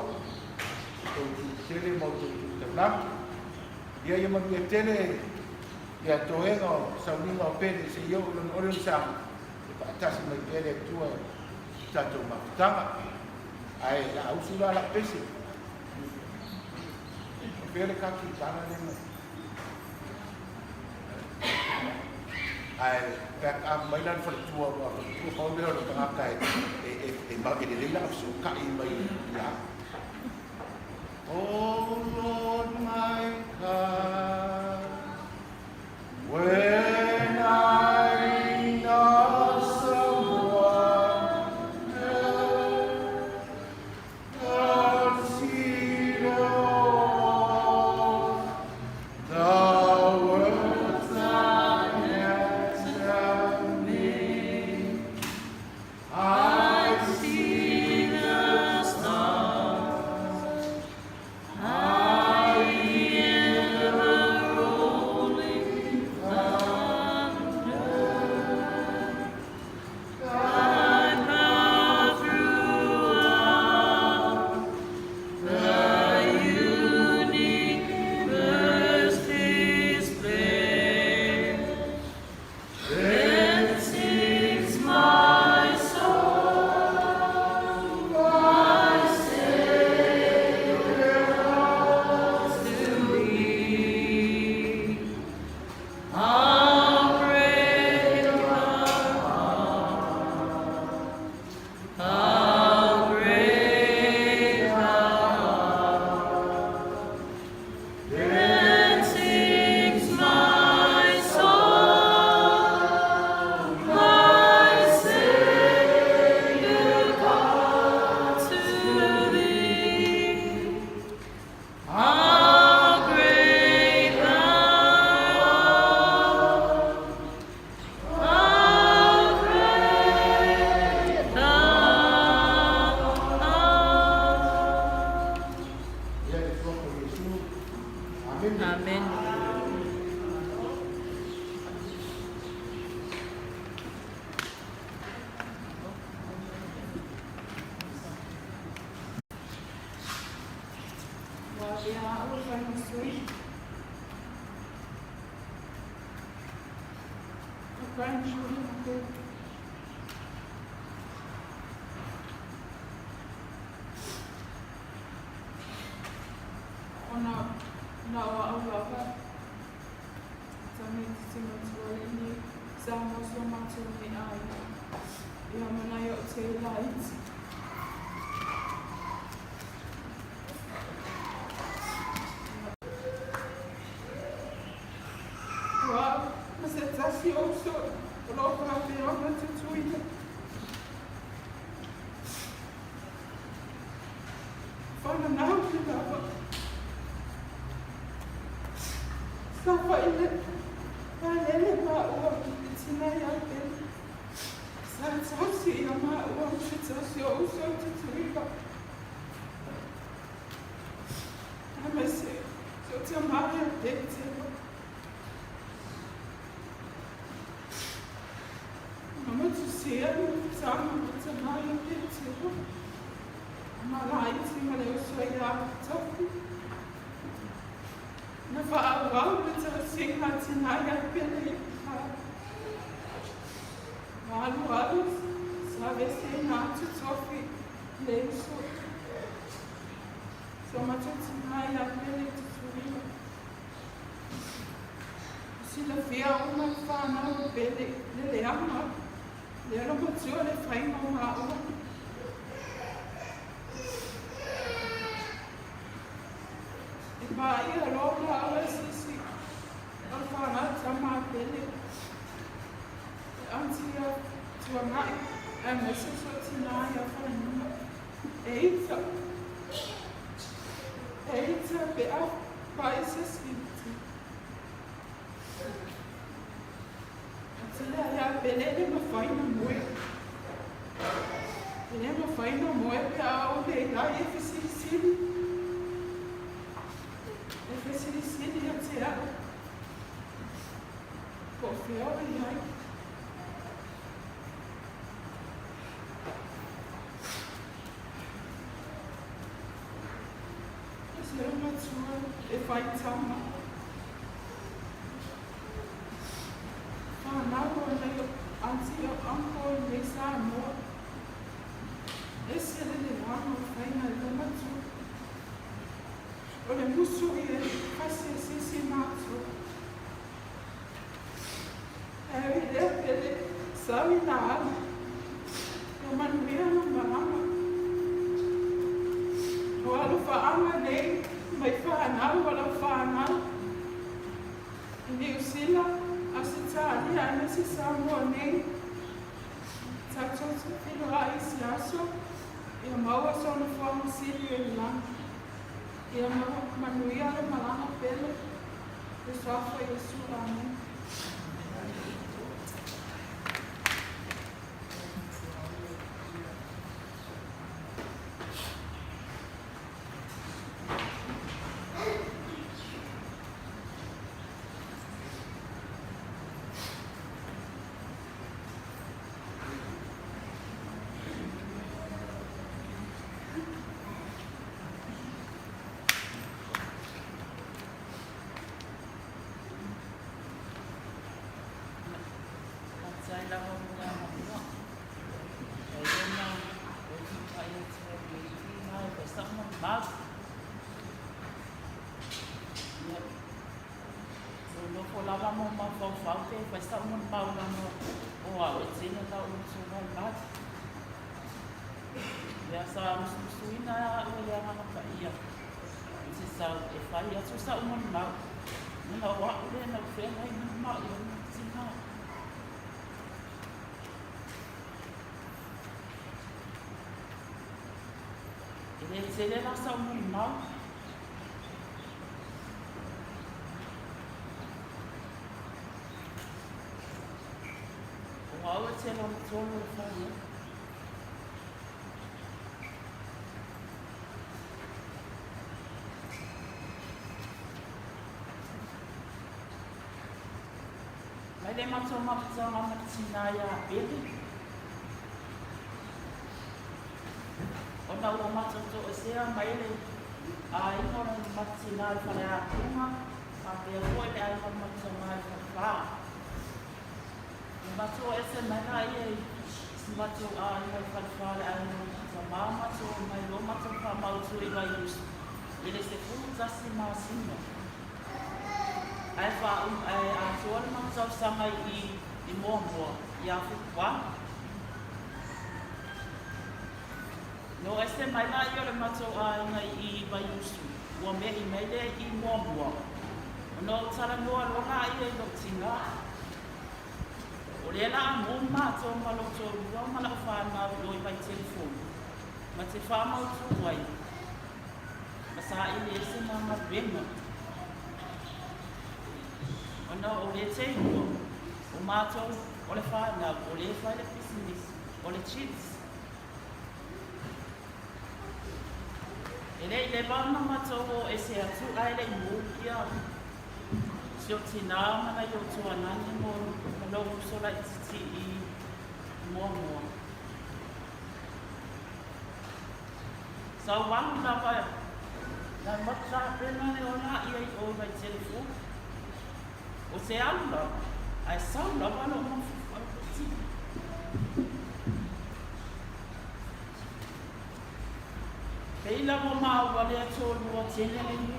Tau tele mau tau tau. Ia manu e tele. Ia toenga o sauninga o pene se iau lon orion sama. Atasi mai pele tua tatou mafutanga. Ai la ausula la pese. Pele kaki tana lena. Ai back up mai lan for tua wa tua ko be ro tanga kai e ma ke le la so ka I mai ya. Oh Lord my God, when I know someone God see the words I answer me. I see the stars. I hear the rolling thunder. I pass throughout the universe display. Then sings my soul, my Savior to me. How great thou art! How great thou art! Then sings my soul, my Savior God to thee. How great thou art! How great thou art! Amen.
Sila fia uma whanau pele, lele ama, lele ama
tio le whainga o ngā ua. I pā ia roa ngā ua sisi. Al whānau tamā pele. E antia tua ngai. E mesuso tina ia whainga. E ita. E ita pe au. Pai se siti. Tila ia pelele ma whaina moe. Pelele ma whaina moe pe au le lai e whesirisiri. E whesirisiri a te au. Ko whio i ai. E se o matua e whai tama. Whanau o nei anti o anko i nei sā moa. E se le wano whaina i le matu. O le musu i e kasi e sisi mātua. E i lea pele sawi nā ala. O manuia na marama. O alo whaanga nei mai whanau ala whanau. I ni usila. Asitali ana si Samoa nei. Tātou whino a isi aso. Ia maua sona whanga siri e lana. Ia maua manuia le malanga pele. E swafa i sura nei. Vai estar um pau lá no oitzinho da vai bate. E essa musuina olha na caía. Se sabe, e faz isso só mal. Não o olha na frente aí mal, não se não. Ele se ele não só mal. Wow, it's a long tour for you. Mai le mato mapita mamatina ia pele. Ona ua mato to esea mai le a inora matina i whare a kunga. A pia hoi le a inora mato mai whawha. Mato ese mana ia mato a ia whawhare a inora mato mai lo mato wha mautu i vai usu. Ele se fuutasi masino. Ai wha a tuana mato sanga i mua i a whikwa. No ese mai la i ole mato a inga i vai usu. Ua me i meile i mua. No tala noa longa ia i lo tinga. O le la mo mato malo to ro mala fa na lo i vai telefone. Ma te fa mau tu wai. Masa i le se na ma bema. Ona o le te o mato o le fa na o le fa le business o le chips. Ele le va na mato o ese atu ai le mo ia. Sio tina mana yo tu anani mo lo so la titi I mo. Sa wan na pa na matsa pena ne ona I o vai telefone. O se anda ai sa na pa no mo ti. Peila mo ma wa le to mo tene ni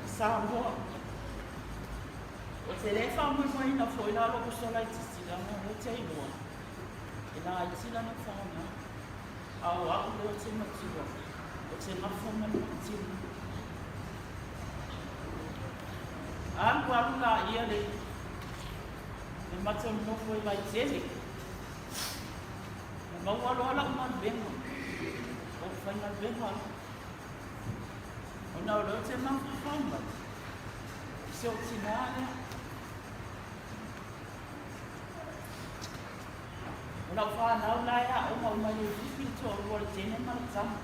sa mo. O te le wha mui mai na fwoi la loko sola I tisi la mo te inua. E
la i tila na whana. Au au leo te matua. O te mawhama na tila. Alu alu la ia le. E mata nofo i lai tele. E maualo ala man benga. O whainga benga. O nau leo te mawhama. Se o tinare. O nau whanau lai a o mau mai le whiwhi to o rore tene maratama.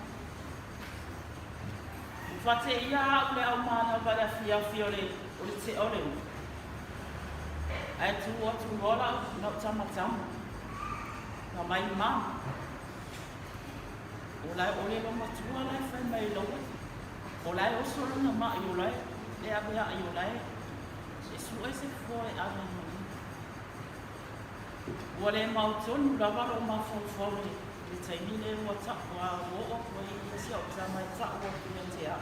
Whate ia au le au mana wale a fia le o le te ole u. Ai tu o tu rola nau tamatama. Ka mai mama. O lai o le lo matua lai whai mai loa. O lai o solo na mai o lai. Le abea ai o lai. E su e se foe ana mai. Ua le mautonu lava lo mawhawhawe. Le taimi le ua takwa o o koe i si au tamai takwa kia te a.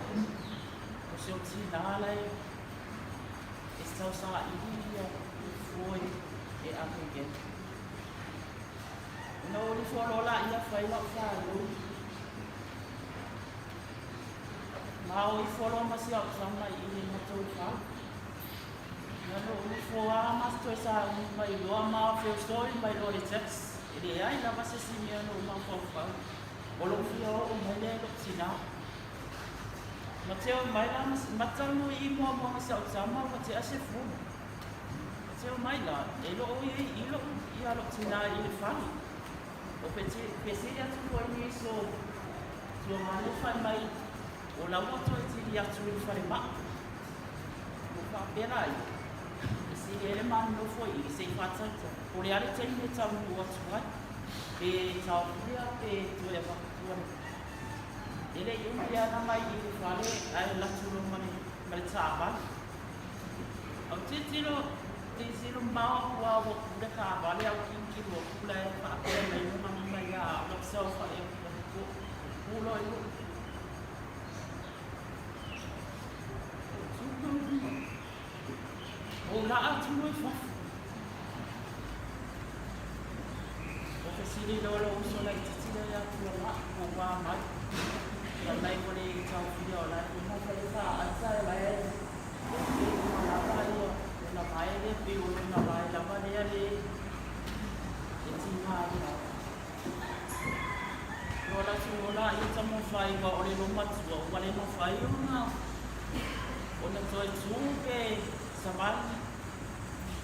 O se o tina lai. E stau sa iria i foe e ake gen. Ina o li wholola ia whaila whalo. Mao i wholo masi au tamai i le matou wha. Nano uli fua mas sa mai loa ma feo story mai lo le text. Ele ai lava se simia no ma fa. Olo fio o mai le lo sina. Mateo mai la mas matano I mo sa sama ma te ase fu. Mateo mai la elo o I lo I lo sina I le fa. O pese ya tu ko ni so ma le fa mai o la moto ti ya tu fa le ma. O fa berai. Si ele mano foi e sei fatata. O le ale tene tau o tua. E tau ia e tu e va tu. Ele ia na mai I vale ai la tu lo mane mal taba. O titilo mau wa o de ka vale au ki lo kula e pa e mai no mai ya lo so fa e ko lo o la atu noi fa. O te siri lolo uso la ititira ya tu la o wa mai. Ya mai pole tau fia la I mo pole fa asa la e. O la mai o la mai le pe o la mai la mai le. E tina ya. O la tu la I tamo fai wa o le lo matu o le no fai o na. O na toi tu ke Samali,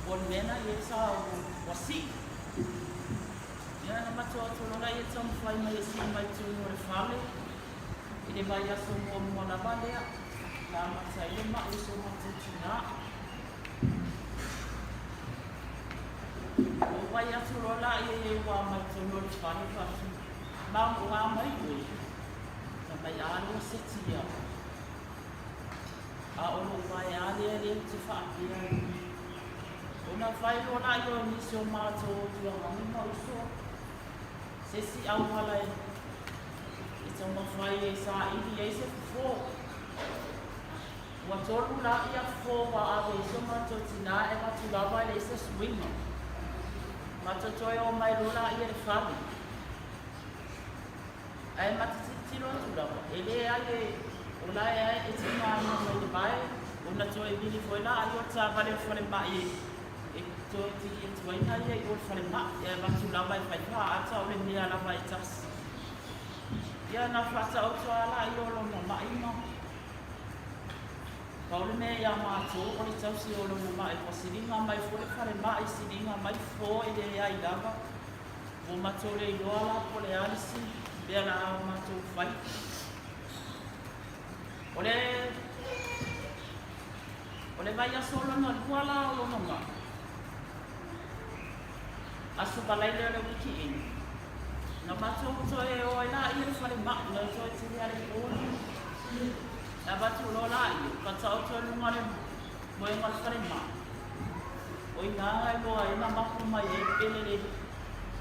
bon nena ye sa wasi. Ya na matua tolona ye tam fai mai si mai tu no le fale. Ile mai aso mo na balea. La masa ile ma iso ma tuna. O vai aso rola ye wa mai tu no le fale fa. Ma o wa mai we. Na mai alo setia. A ono vai ale te fa ia. Ona vai ona yo ni so mato tu a mami mo so. Se si au hala e. Ito mo vai sa I se fo. Wa tolu la ia fo wa ave so mato tina e ma tu lava le se swing. Mato toi o mai lola ia le fami. Ai mato tiro tu lava. Ele ale Ola e tina no mai de bai, ona toi vili foi lá, eu tsa vale foi mai. E toi ti toi na ia eu foi mai, e va tu lá vai vai fa, ata o le nia lá vai tas. Ia na fata o tsa lá eu lo no mai no. Paul me ia ma to, o le tau si o lo mai, po silinga mai foi foi mai, silinga mai foi de ai lava. O matore yo ala po le alisi, be la ma to fai. Ole vai solo no kuala o no ma. Asu balai le wiki in. Na mato to e o ina I le fale ma no to ti ale o. Na batu lo la I pa tau to no male mo e mal fale ma. O ina ai lo ai na ma ku mai e pele le.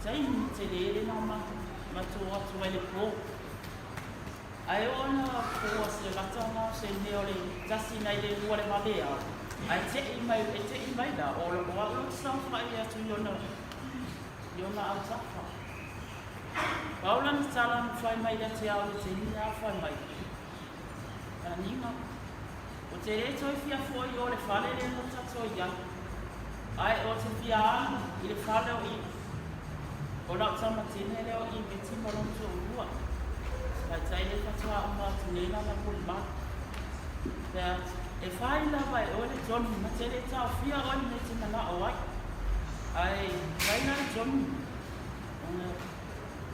Sai ni te le na ma mato o to ele ko. Ai ona ko se latanga se neole tasi nei le wale malea. Ai te I mai da o lo wa lo sa fa ia tu yona. Yona au tafa. Paula ni tala ni fai mai le te au le te ni a fai mai. A ninga. O te re toi fia foi o le fale le no tato ia. Ai o te fia anu i le fale o i. O lau tama tene leo i me ti molong to urua. Kai tai le katoa o ma tunena na puli ma. Pea e fai la vai o le Johnny ma te re tau fia o ni me ti mana o ai. Ai vai na le Johnny.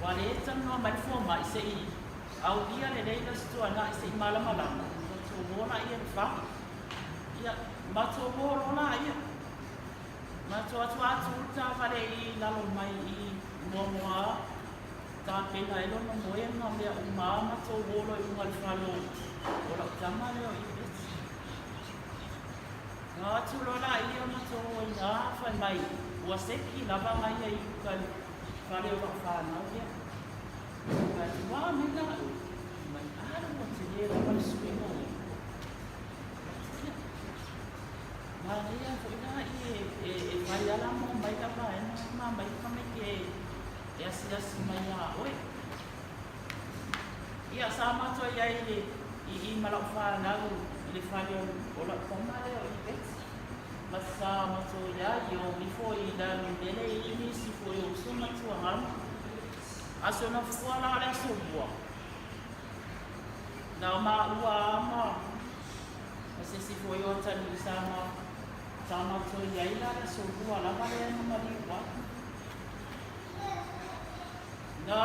Wale e tano mai fo mai se i au ia le leila stua na se i mala mala. So bona ia fa. Ia ma to bona ia. Ma to atu ta vale i lalo mai i moa ta pena e lo mo e na me o ma to bolo i ngal falo. Ora tama le o i bet. Na tu lo la ia ma to ia fa mai. Wa se ki lava mai i ka Fare o whānau ia. Kai te wā mena o. Mai ara o te lea la wale suenga o. Mā rea whaina i e whai ala mo mai ka pā e mā mai ka me ke e asi mai a oe. Ia sā mātua iai i malau whānau i le whare o la komare o i beti. Masa mato ya yo before i da ndele i ni si fo yo so mato ham aso na fo la le so bo na ma ua ma ase si fo yo ta ni sa mato ya i la so bo la vale no mari wa na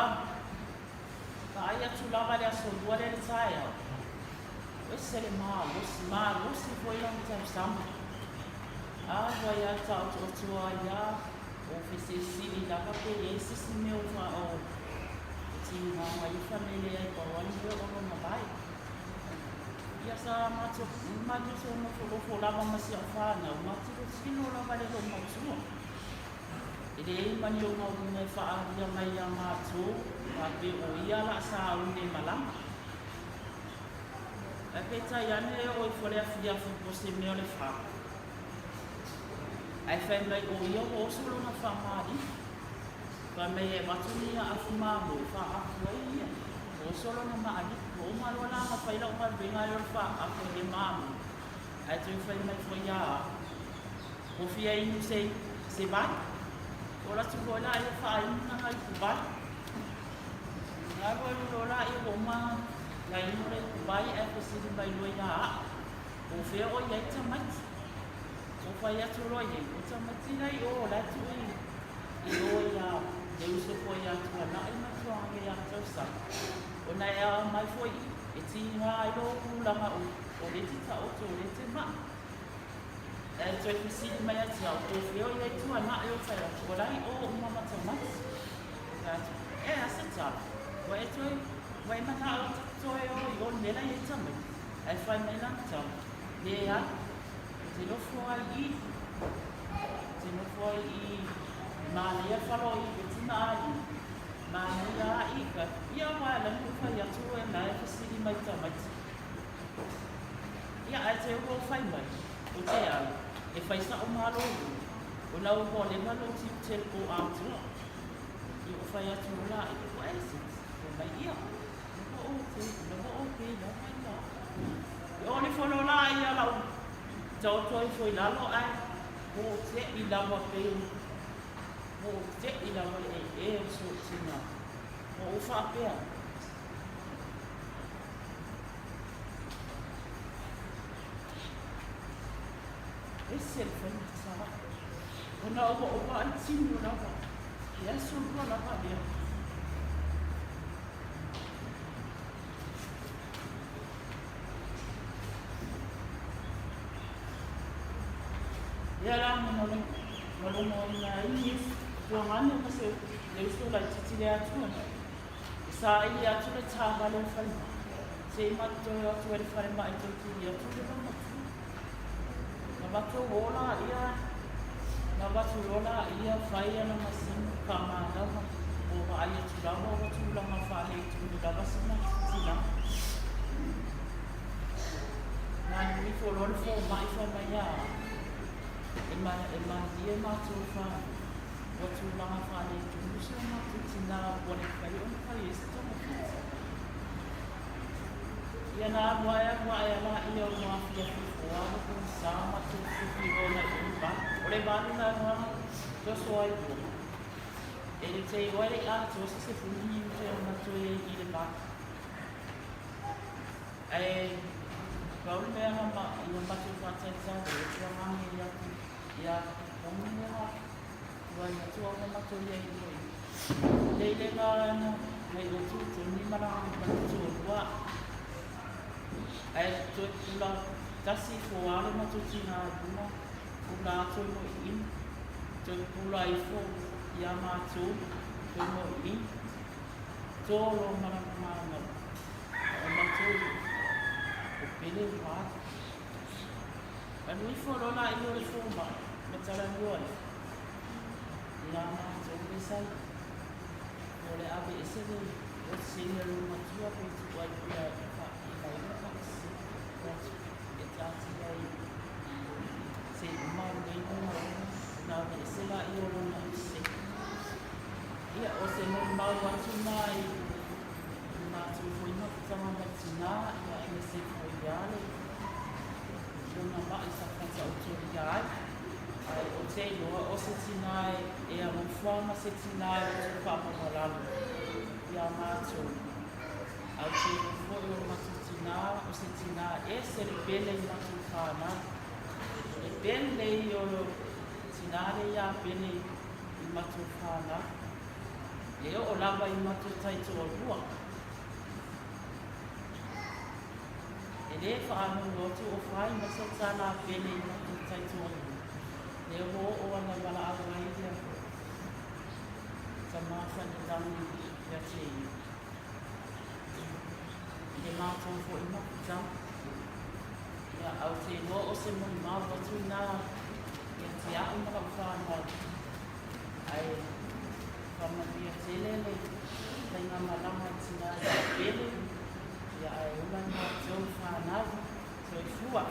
ai tu la vale so bo le tsaya wese le ma si fo yo ta sama vai a tau tua ia o fese sili la kape e sisi meu fa o ti ma mai família e pa wani o na vai ia sa mato so no fo la ma si fa na ma ti sino la vale lo ma su ele mani o ma me fa ia mai ia mato pa pe o ia la sa o ne malam a peta ia ne o fo le afia fo se me le fa ai fai mai o ia o solo na whamari. Ka me e matuni a afuma mo wha aku ai ia. O solo na maari. O umaro la ma whaila umaro benga i o wha aku e maamu. Ai tui fai mai fo ia a. O fia inu se vai. O la tuko la i o wha inu na ngai ku vai. Ngai wai ulo la i o ma la inu re ku vai e ko siri mai loi na a. O fia o ia i tamati. O fai atu roi e, o tamatina i o la tu i o ia e uso po ia tua na i matua ange ia tau sa. O na ea mai foi e ti ngā i lo kulanga o le ti ta oto o le te ma. E toi kusiri mai ati au, o fio ia i tua na i o fai atu, o lai o umama tau mati. E asa ta, wa e toi, wa e mana au toi o i o nela i e tamai. E fai mai lang tau, le ea, te no foi i ma le falo i te mai ma le ai ka ia wa la no fai atu e na e siri mai ta mai ia ai te o fai mai o te ai e fai sa o malo o na o le malo ti te o atu i o fai atu la i o ai si o mai ia o te no o ke na mai la o ni folo la ia la tau toi foi lalo ai o te i lawa pe o te i lawa e so tina o fa pe esse foi sa o na o pa antino na va e so no na va bia ia la mo na i to ngane ma se le so la titi le atu sa i atu le tanga le fai se ma to atu le fai ma i to ti atu le ma na ba to ola ia na ba to ola ia fai na ma sin ka ma na o ba ai tu la mo tu la ma fa le tu la ba sin na ti na na ni fo lo fo mai fa mai ya e dia ma tu fa o tu langa fa le tu so ma tu tina o le kai o kai ia nā mua e la i o mua fia fua ko sa ma tu fuki o na i ba o le ba na na to so ai ko e le te o le a to se fuki te o na to i le ba ai ba o le ma i o ma tu fa te sa o te ma ni ia o me ha wa na tu o ma to i le na mai o tu ni ma na ma tu wa ai tu la tasi fo ale ma tu tina buna una tu mo in tu pula I fo ia ma tu mo in to lo ma ma ma o ma tu o pele wa anu fo lo la I o le fo ma ma tala lo ia ma tu le sai o le ave ese de o sine lo ma tu a pe tu wa ia fa I la se mau nei na se la I o na se ia o se mau atu mai na tu foi no tama matina ia e se foi ale na mai sa fata o tu ia ai o te no o se tinai e a mo forma se tinai o tu pa mo la ia ma tu au te foi o ma o se tina e se le pele I matu whāna. Le pele I o tinare ia pele I matu whāna. E o lava I matu taito o rua. E le whaanu lotu o whai masa tāna pele I matu taito o rua. Le ho o ana wala awa I rea. Ta māwha ni rangi ia te I. Le mātou fo I makuta. Ia au te no o se moni mau watu nā. Ia te au mara whānau. Ai, whamabia te lele. Kei ngā marama tina ia pele. Ia ai ulan mātou whānau. Toi fua.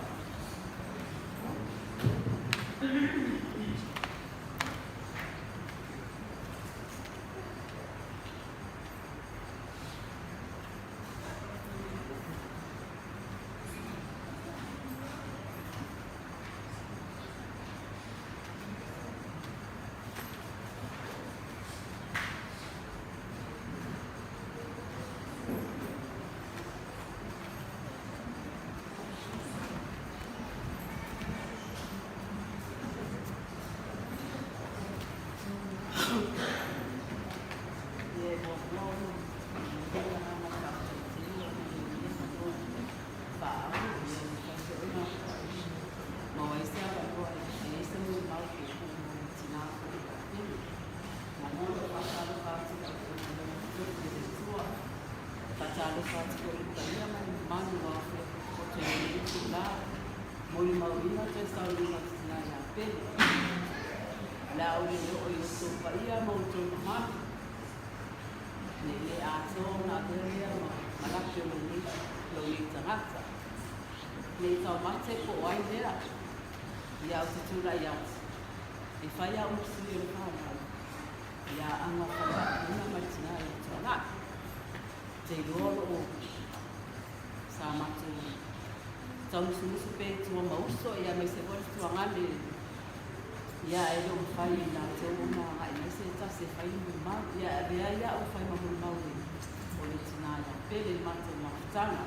Moli mauina te saurina tina ia pele. La uri le o i sopa ia mautou manu. Ne le ato na teria ma lake o ni tangata. Ne tau mate ko ai lea. Ia o te tūra ia. E whai a usi o whānau. Ia anga whakakuna mai tina ia tuana. Te roro o sa matu. Tau musu pe tua mauso ia mai se vore tua ngale. Ia e lo whai na te o na ngai mai se ta se whai mu mau. Ia rea ia o whai mahuru mau e. O le tina ia pele mate mawhitanga.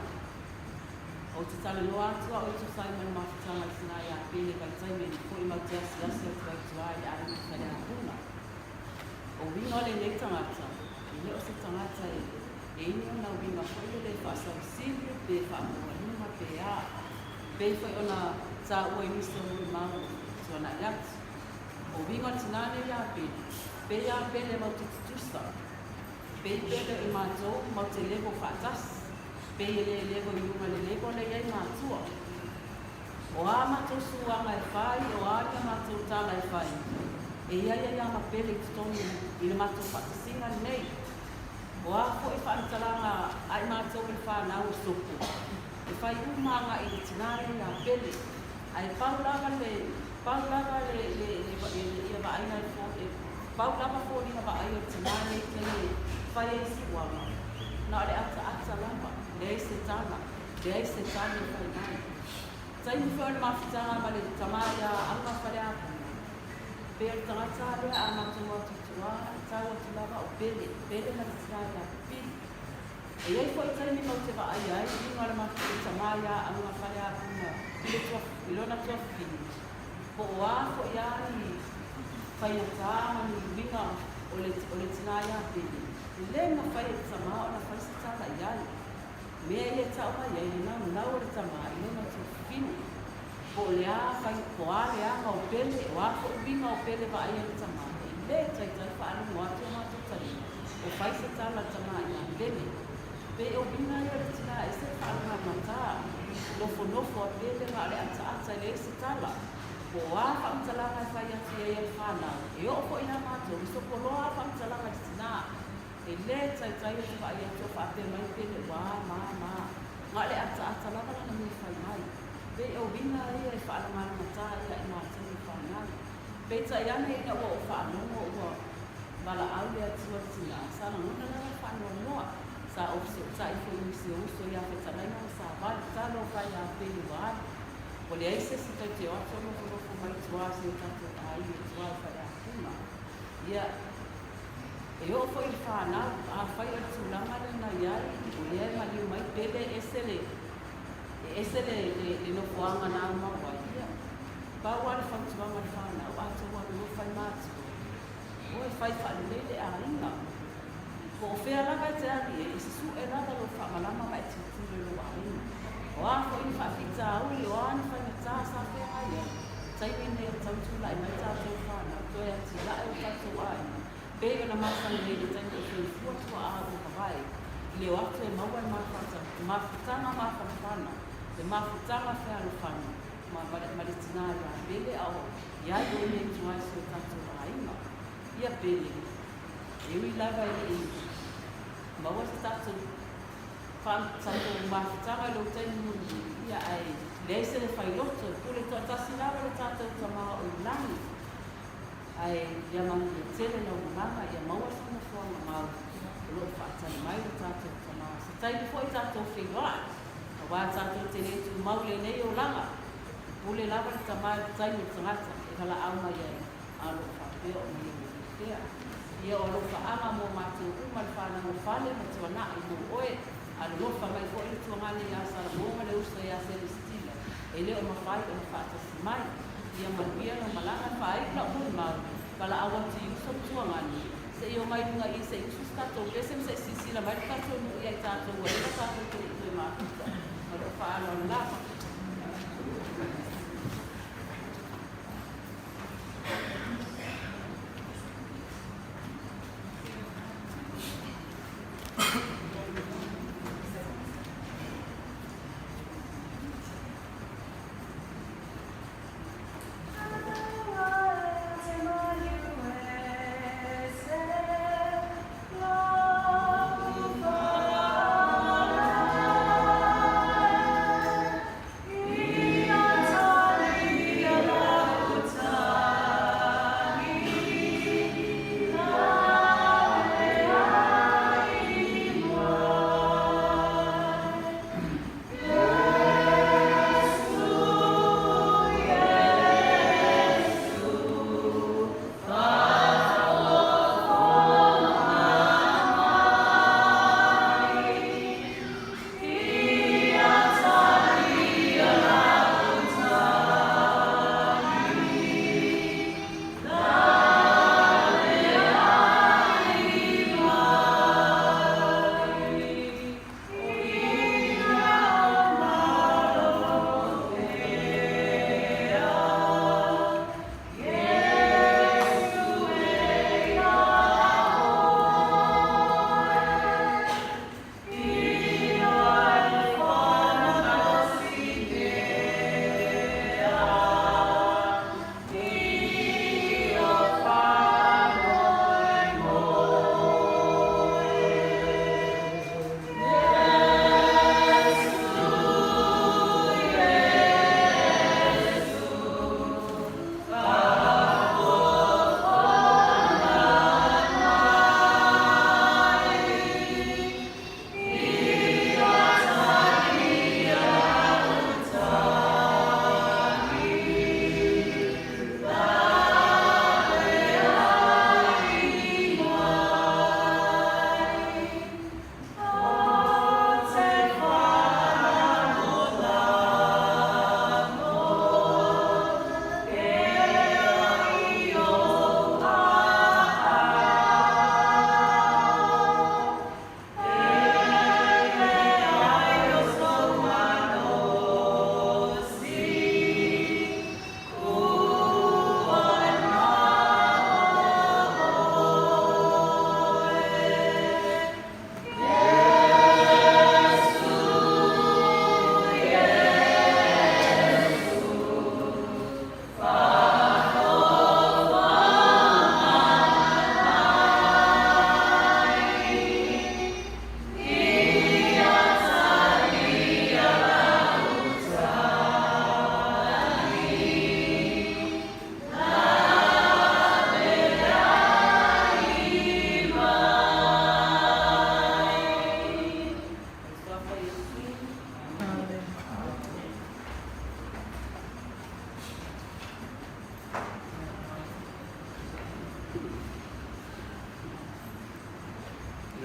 O te tala loa atua o tu sai mai mawhitanga tina ia pele kai tai me ni ko I mau te asi asi o tuai tua i ari ni whare a puna. O winga le nei tangata. I leo se tangata e. E ini o na winga whai le whaasau siri pe whaamua numa pe a. Pei foi ona sa oi misto mo mau so na yat o vingo tinane ya pe ya pe le mo tusta pe le I mato mo te levo fatas pe le levo I uma le levo le ia matua o ama to sua mai fai o ama mato tala I fai e ia ma pe le tonu I le mato fatasinga nei o a foi fa talanga ai mato le fa na o sopo e fai umanga I tinare na pele ai paulava le ia ba aina fo e paulava fo ni ba ai tinare ke le fai si wanga na le ata lava le se tana Dei se tani fai mai. Tai ni fai mafitanga ma le tamaya anga fare apa. Per tangata le ama tua tutua, tau tu lava o pele na tsaya pili. E ai foi tai ni mau te va ai ai, ni ngala mafitanga tamaya anga fare apa ma. Ile tua ilona tua pili. Ko wa ko ia ni fai ta ni vinga o le tinaya pili. Le na fai sama o na fai sa la ia. Me ia tau mai ia na na o le tama ilona tua pili. Ko lea fai koa lea ngau pele, wa ko vinga o pele va ai le tama. Le tai tai fa anu mo atu ma tu tari. O fai se tala tama ia lele. Pe o vinga ia le tina e se fa anu mata. Nofo a pele va le ata le se tala. Ko wa fa mtala ngai fai atu ia le fana. E o ko ina mato, so ko loa fa mtala ngai tina. E le tai tai e fa ia to fa pe mai pele wa ma. Ma le ata la na mi fai mai. Be o vinga ia e whaana mana mata ia e mata ni whaangai. Be ta iana ina o whaanongo o wala au lea tua tina. Sa na ngona na whaanongoa. Sa ofso, sa i fo imisi o uso ia whetanaina sa wale. Sa no whai a pēni wale. O le aise si tau te oto no whanoko mai tua se tato ai e tua whai a puma. Ia e o fo i whaanau a whai a tūlanga na iai. O lea mali mai pele esele. Ese le no fuanga na ma wa ia. Ba wa le fa twa ma fa na wa to wa no fa ma tsu. O fa fa le a ringa. Ko fe ala ka te ali e su e na lo fa ma la ma ba tsu tsu le wa ringa. Wa ko i fa fita o le wa ni fa ta sa fe ai. Sai ni ne tau tu lai mai ta te fa na to ya ti la e fa tu ai. Pe na ma sa le le tan ko fu tu a o ka vai. Le wa te ma wa ma fa ta ma fa na. Le mafutanga fe alofana ma le tina ia pele au ia i ole tua se tatu ainga ia pele e ui lava i ma wa se tatu fan tatu mafutanga lo tenu mundi ia ai le se le fai loto pule to tasi lava le tatu tama o lani ai ia mami le tele no mama ia ma wa se no ma lo fa tani mai le tatu tama se tai foi tatu fiwa wa tatu te tu maule nei o langa pule lava le tama tai o tangata e kala au mai ai alo fa pe o ni te ia o lo fa ama mo matu uma fa na mo fale mo tu na i mo oe alo lo fa mai ko i tu ngale ya sa mo le uso ya se stile ele o ma fai o fa ta mai ia ma bia no malanga fai la un ma kala awa ti uso tu ngani se io mai nga i se uso sta to pese se si la mai ka to ia ta to wa ta to to ma fa'alo la
Amen.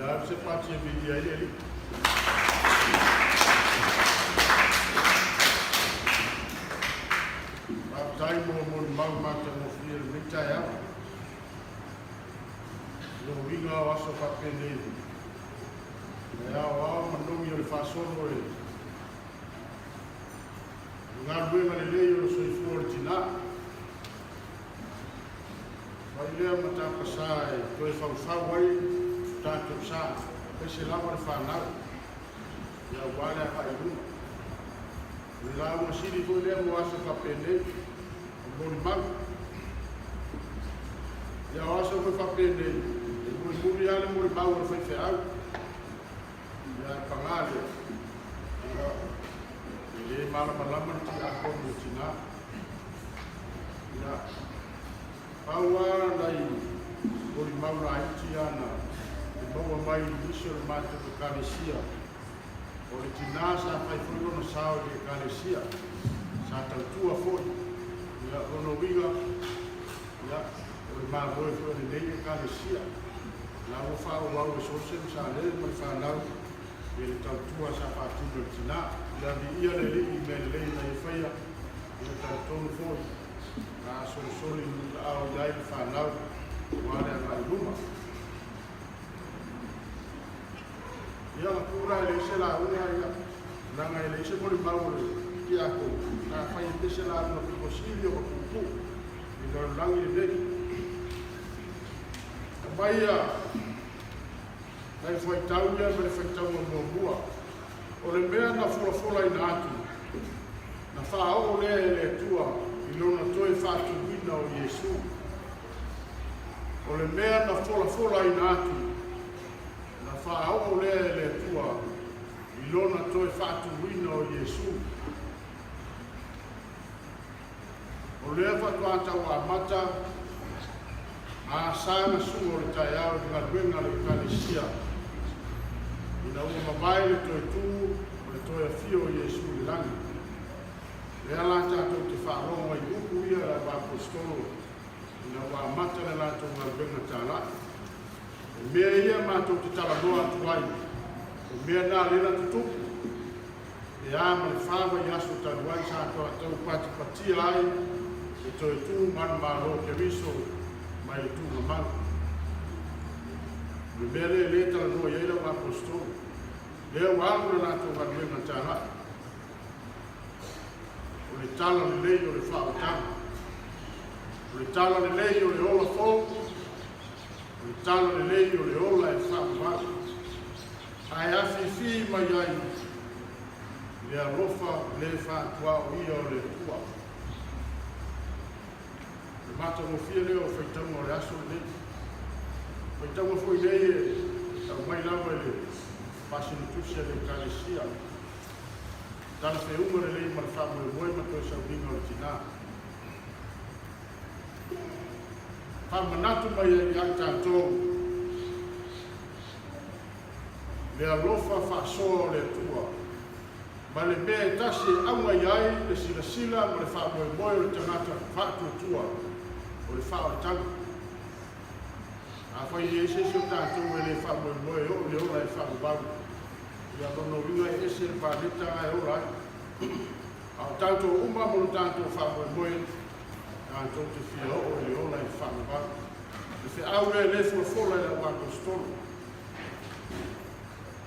Ya se pati bi dia ele. Tai mo mau te mo fia ni tai a. Yo winga waso pa pene. Ya wa mandong yo fa solo e. Nga buenga le yo so i fortina. Vai le mata pasai to e fa wai tanto sa. Ese lava fa na. Ya wala pa ilu. La mo siri ko le mo waso pa pene. Bang. Ya waso ko fa pende. Mo muri ala mo ba wo fa fe au. Ya pangale. Ile mala malama ti a ko mo tina. Ya. Pawa dai ko ri mau ai ti ana. Mo mai iso ma te kalesia. O ri tina sa fa fo no sa o de kalesia. Sa ta tua foi. Ya ono wiga ya o ma boy fo de nei ka sia la o fa o wa so se sa le ma fa na ele ta tua sa fa tu do tina la di ia le i me le na i fa ya ele ta ton fo na so so li a o dai fa na wa le ma luma ya la pura le se la una ya na ngai le se mo le ba o ya ko na fa i se la no posibilio ko ku ni do langi de baya dai foi tau ya me foi tau mo bua o le mea na fola ina atu na fa o le tua i lona toe fa tu wina o Yesu o le mea na fola ina atu na fa o le tua i lona toe fa tu wina o Yesu o lea whatuata o amata a sana su o le tai au i ngā ruenga le kalesia ina ua mawai le toi tū o le toi a fio o Yesu le langi le ala tātou te whaaronga i uku ia la wapostolo ina ua amata le lātou ngā ruenga tāla e mea ia mātou te talagoa tuai e mea nā lena tutupu e ama le whawa i aso tanuai sa toa tau patipatia ai e toi tū manu mālo ke riso mai tū na manu. Me mele le tala noa iei lau apostolo. Lea waru na nātou waruenga tāna. O le tala le lei o le whaotanga. O le tala le lei o le ola fōu. O le tala le lei o le ola e whaowaru. Ai awhiwhi mai ai. Lea rofa le whatua o ia o le tua. Mata mo fia leo whaitanga o le aso nei. Whaitanga fwoi nei e tau mai lawa le pasini tusia le kalesia. Tana whi umare lei mara whamu e moe mato e sau ringa o tina. Whamanatu mai e iang tātou. Le alofa whaasoa o le tua. Ma le mea e tasi e aunga iai le sila ma le whamu e moe o le tangata whaatua tua. O le whao tanga. A whai e se o tātou e le whao moe o le ora e whao bau. Ia tono winga e se le whaneta e ora ai. A o tātou umba mo le tātou whao moe. Tātou te whia o le ora e whao bau. E whi au le fola e la apostolo.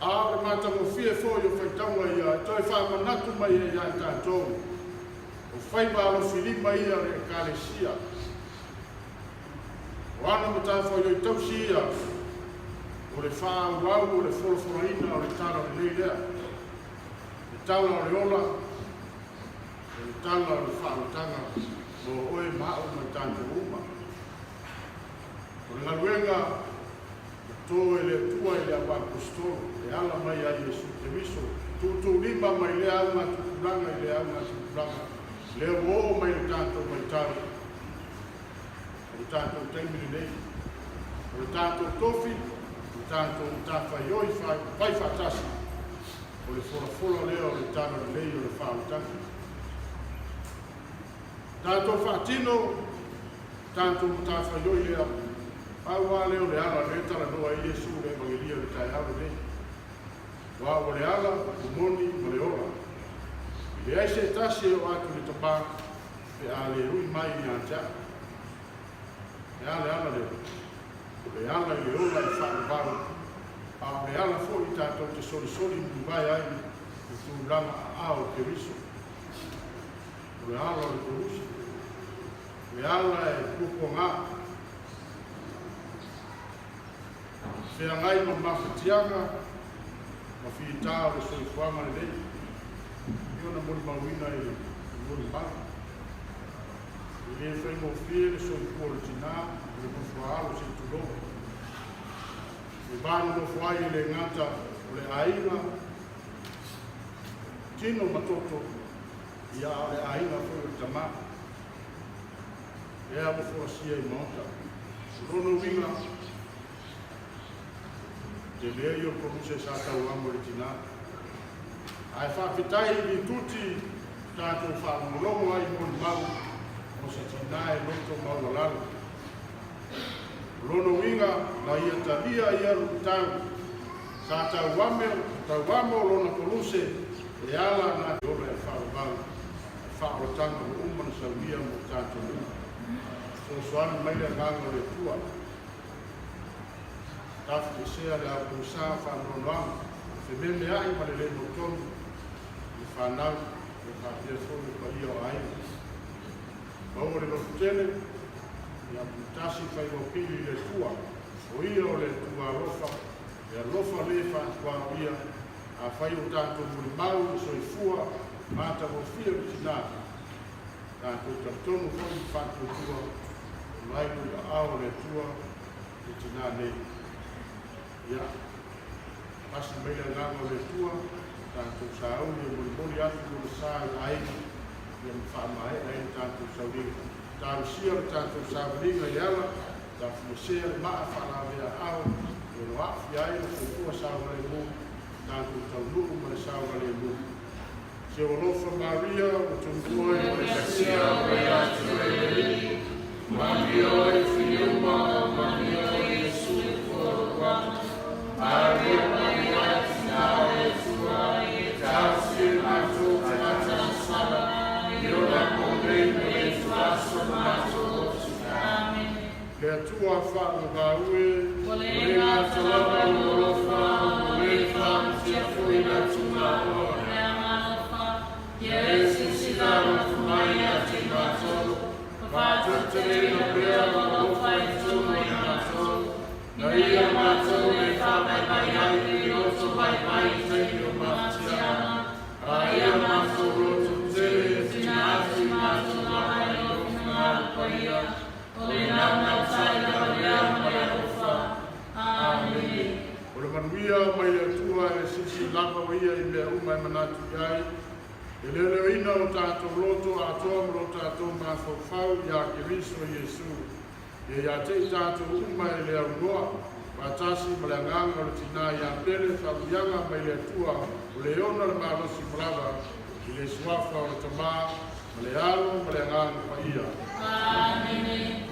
A le mata mo fie fo yo whaitaunga ia. Toi whao manatu mai e ia tātou. O whai balo filima ia le kalesia. Wana mo tā whai oi tausi ia, o le wha wau, o le wholoforaina, o le tala o le leilea, le tala o le ola, o le tala o le whaotanga, mo oe mao mai tātou uma. O le ngaluenga, tō e le tua e le apostolo, e ala mai a Yesu te miso, tūtū lima mai le aunga tukulanga i le aunga tukulanga, le o mai le tātou mai tala. O tātou taimiri nei, o tātou tofi, o tātou tāwhaioi whai whatasi, o le whora leo o le tāna nei o le whaotanga. Tātou whatino, tātou tāwhaioi lea, Au wa leo le ala le tala no ai Yesu le evangelia le tai au le. Wa o le ala o moni o le ola. Le ai se tasi o atu le tapa pe a le rui mai ni anja. Le ala le. Le ala le ola i wha varu. A le ala fo i tātou te soli mbai ai i tu ranga ao ke riso. Le ala le kurusi. Le ala e kuko ngā. Fea ngai ma mawhitianga, ma whita o le soi whanga le nei. Io na mori mawina i mori mara. I le whai mo whie le soi kua le tina, le mo whaalo se tulo. E bāna no whai le ngata o le aina, tino matoto ia o le aina whai o tama. Ea mo whasia i maota. Rono winga, te lea i o komuse sa tau amo le tina. Ai whawhitai ni tuti tātou whaamolomo ai moni mau o se tina e loto mau alaru. Rono winga na ia talia i aru tau sa tau amo lona komuse e ala na te ora e whaabau whaarotanga o umana sa wia mo tātou winga. So soani maile nganga le tua. Tafu ke sea le au kusa whaanonoanga. Se meme ai ma le no tonu. I whanau, le whapia sonu pa ia o ai. Mau le no tene, i a putasi whai o pili le tua. O ia o le tua rofa, e a rofa le whaakua o ia. A whai o tātou muri mau, so i fua, mata o fia o tina. Tātou tatonu whai whaatua tua. Lai mo i ao le tua, i tina nei. Ia, pasi meila nganga le tua, tātou sāu ni mori atu o le sāu aini, ia mwhaamae aini tātou sauri. Tāu sia le tātou sāuringa i ala, tātou mesea le maa whanawea ao, e no afi aini o kua sāu le mū, tātou tau nuru ma le sāu le mū. Se o lofa Maria, o tungua e o le kasia o le atu e le Mami o e whiuma, mami o e Yesu e kua Maria, Maria, tina e tua, e tausi matu, tata sala, io la condei, e tua somato, amen. Che a tua fatto da ue, voleva tolava l'olofa, voleva sia fuori la tua ora, amano fa, Gesù si dava fumai a te mato, fatto te lo bea, lo fai tu e mato, Maria mato e fa vai ai roto vai te io matia Maria mato roto te tinati mato vai o final paia o na sai la Maria rofa amen. Ora manuia mai tua e sisi lava ia i me uma manatu ai e le ina o tātou loto a toa tātou māwhau whau ia Kiriso Yesu e ia te tātou uma e lea ungoa Matasi malanganga o tina ia pele whawianga mai le tua o le ona le marosi mlawa i le suafa o le tama ma le alo malanganga pa ia. Amen.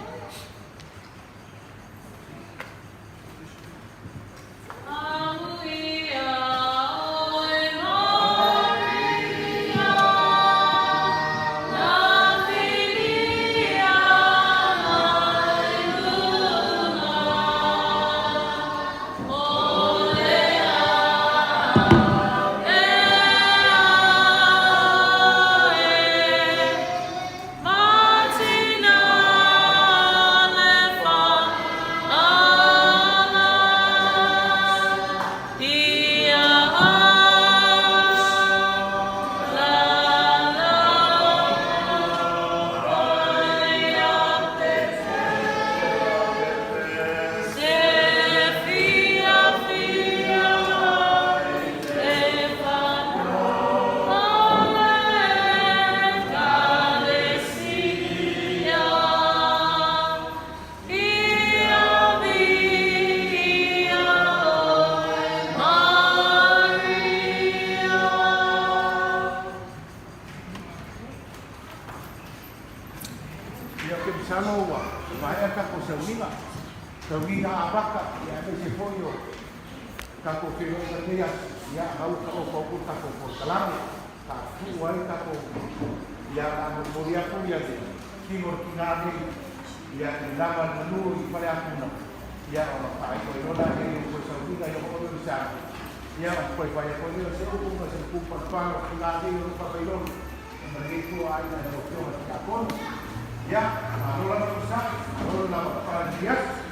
Tawina abaka ya me se foyo ka ko ke ya ya au ka ko ka ko kalame ka fu wai ka ko ya na mo ya fu ya de kingor kinane ya lava nulu i pare akuna ya ona pai ko no la ke ko sa uga yo ko no sa ya ko pai ko yo se ko ko se ku pa pa na de yo pa pa yo me ko ai na yo ko ka kon ya ahora no sa ahora la para días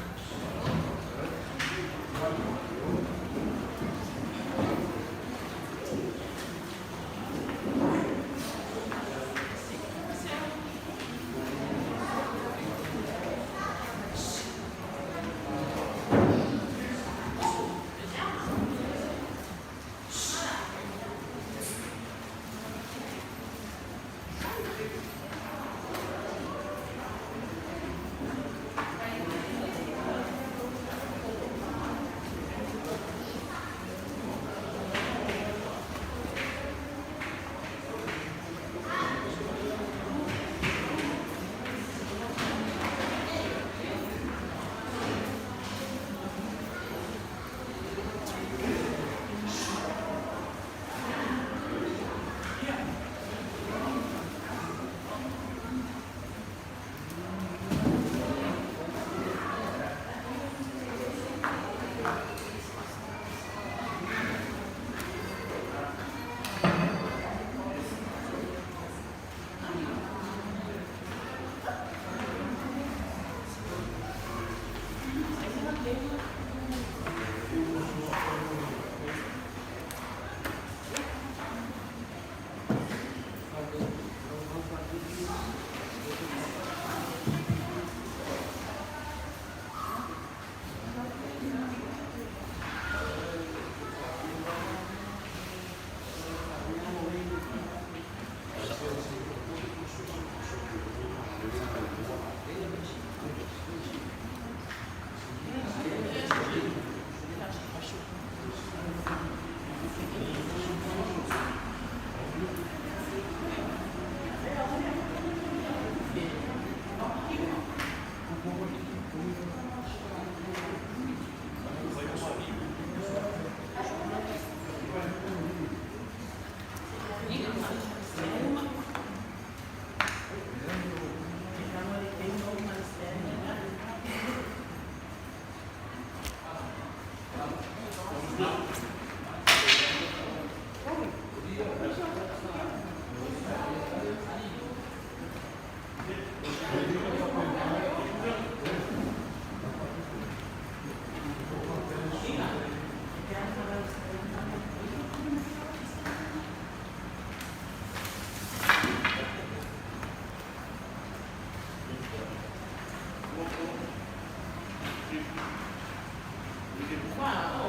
Wow.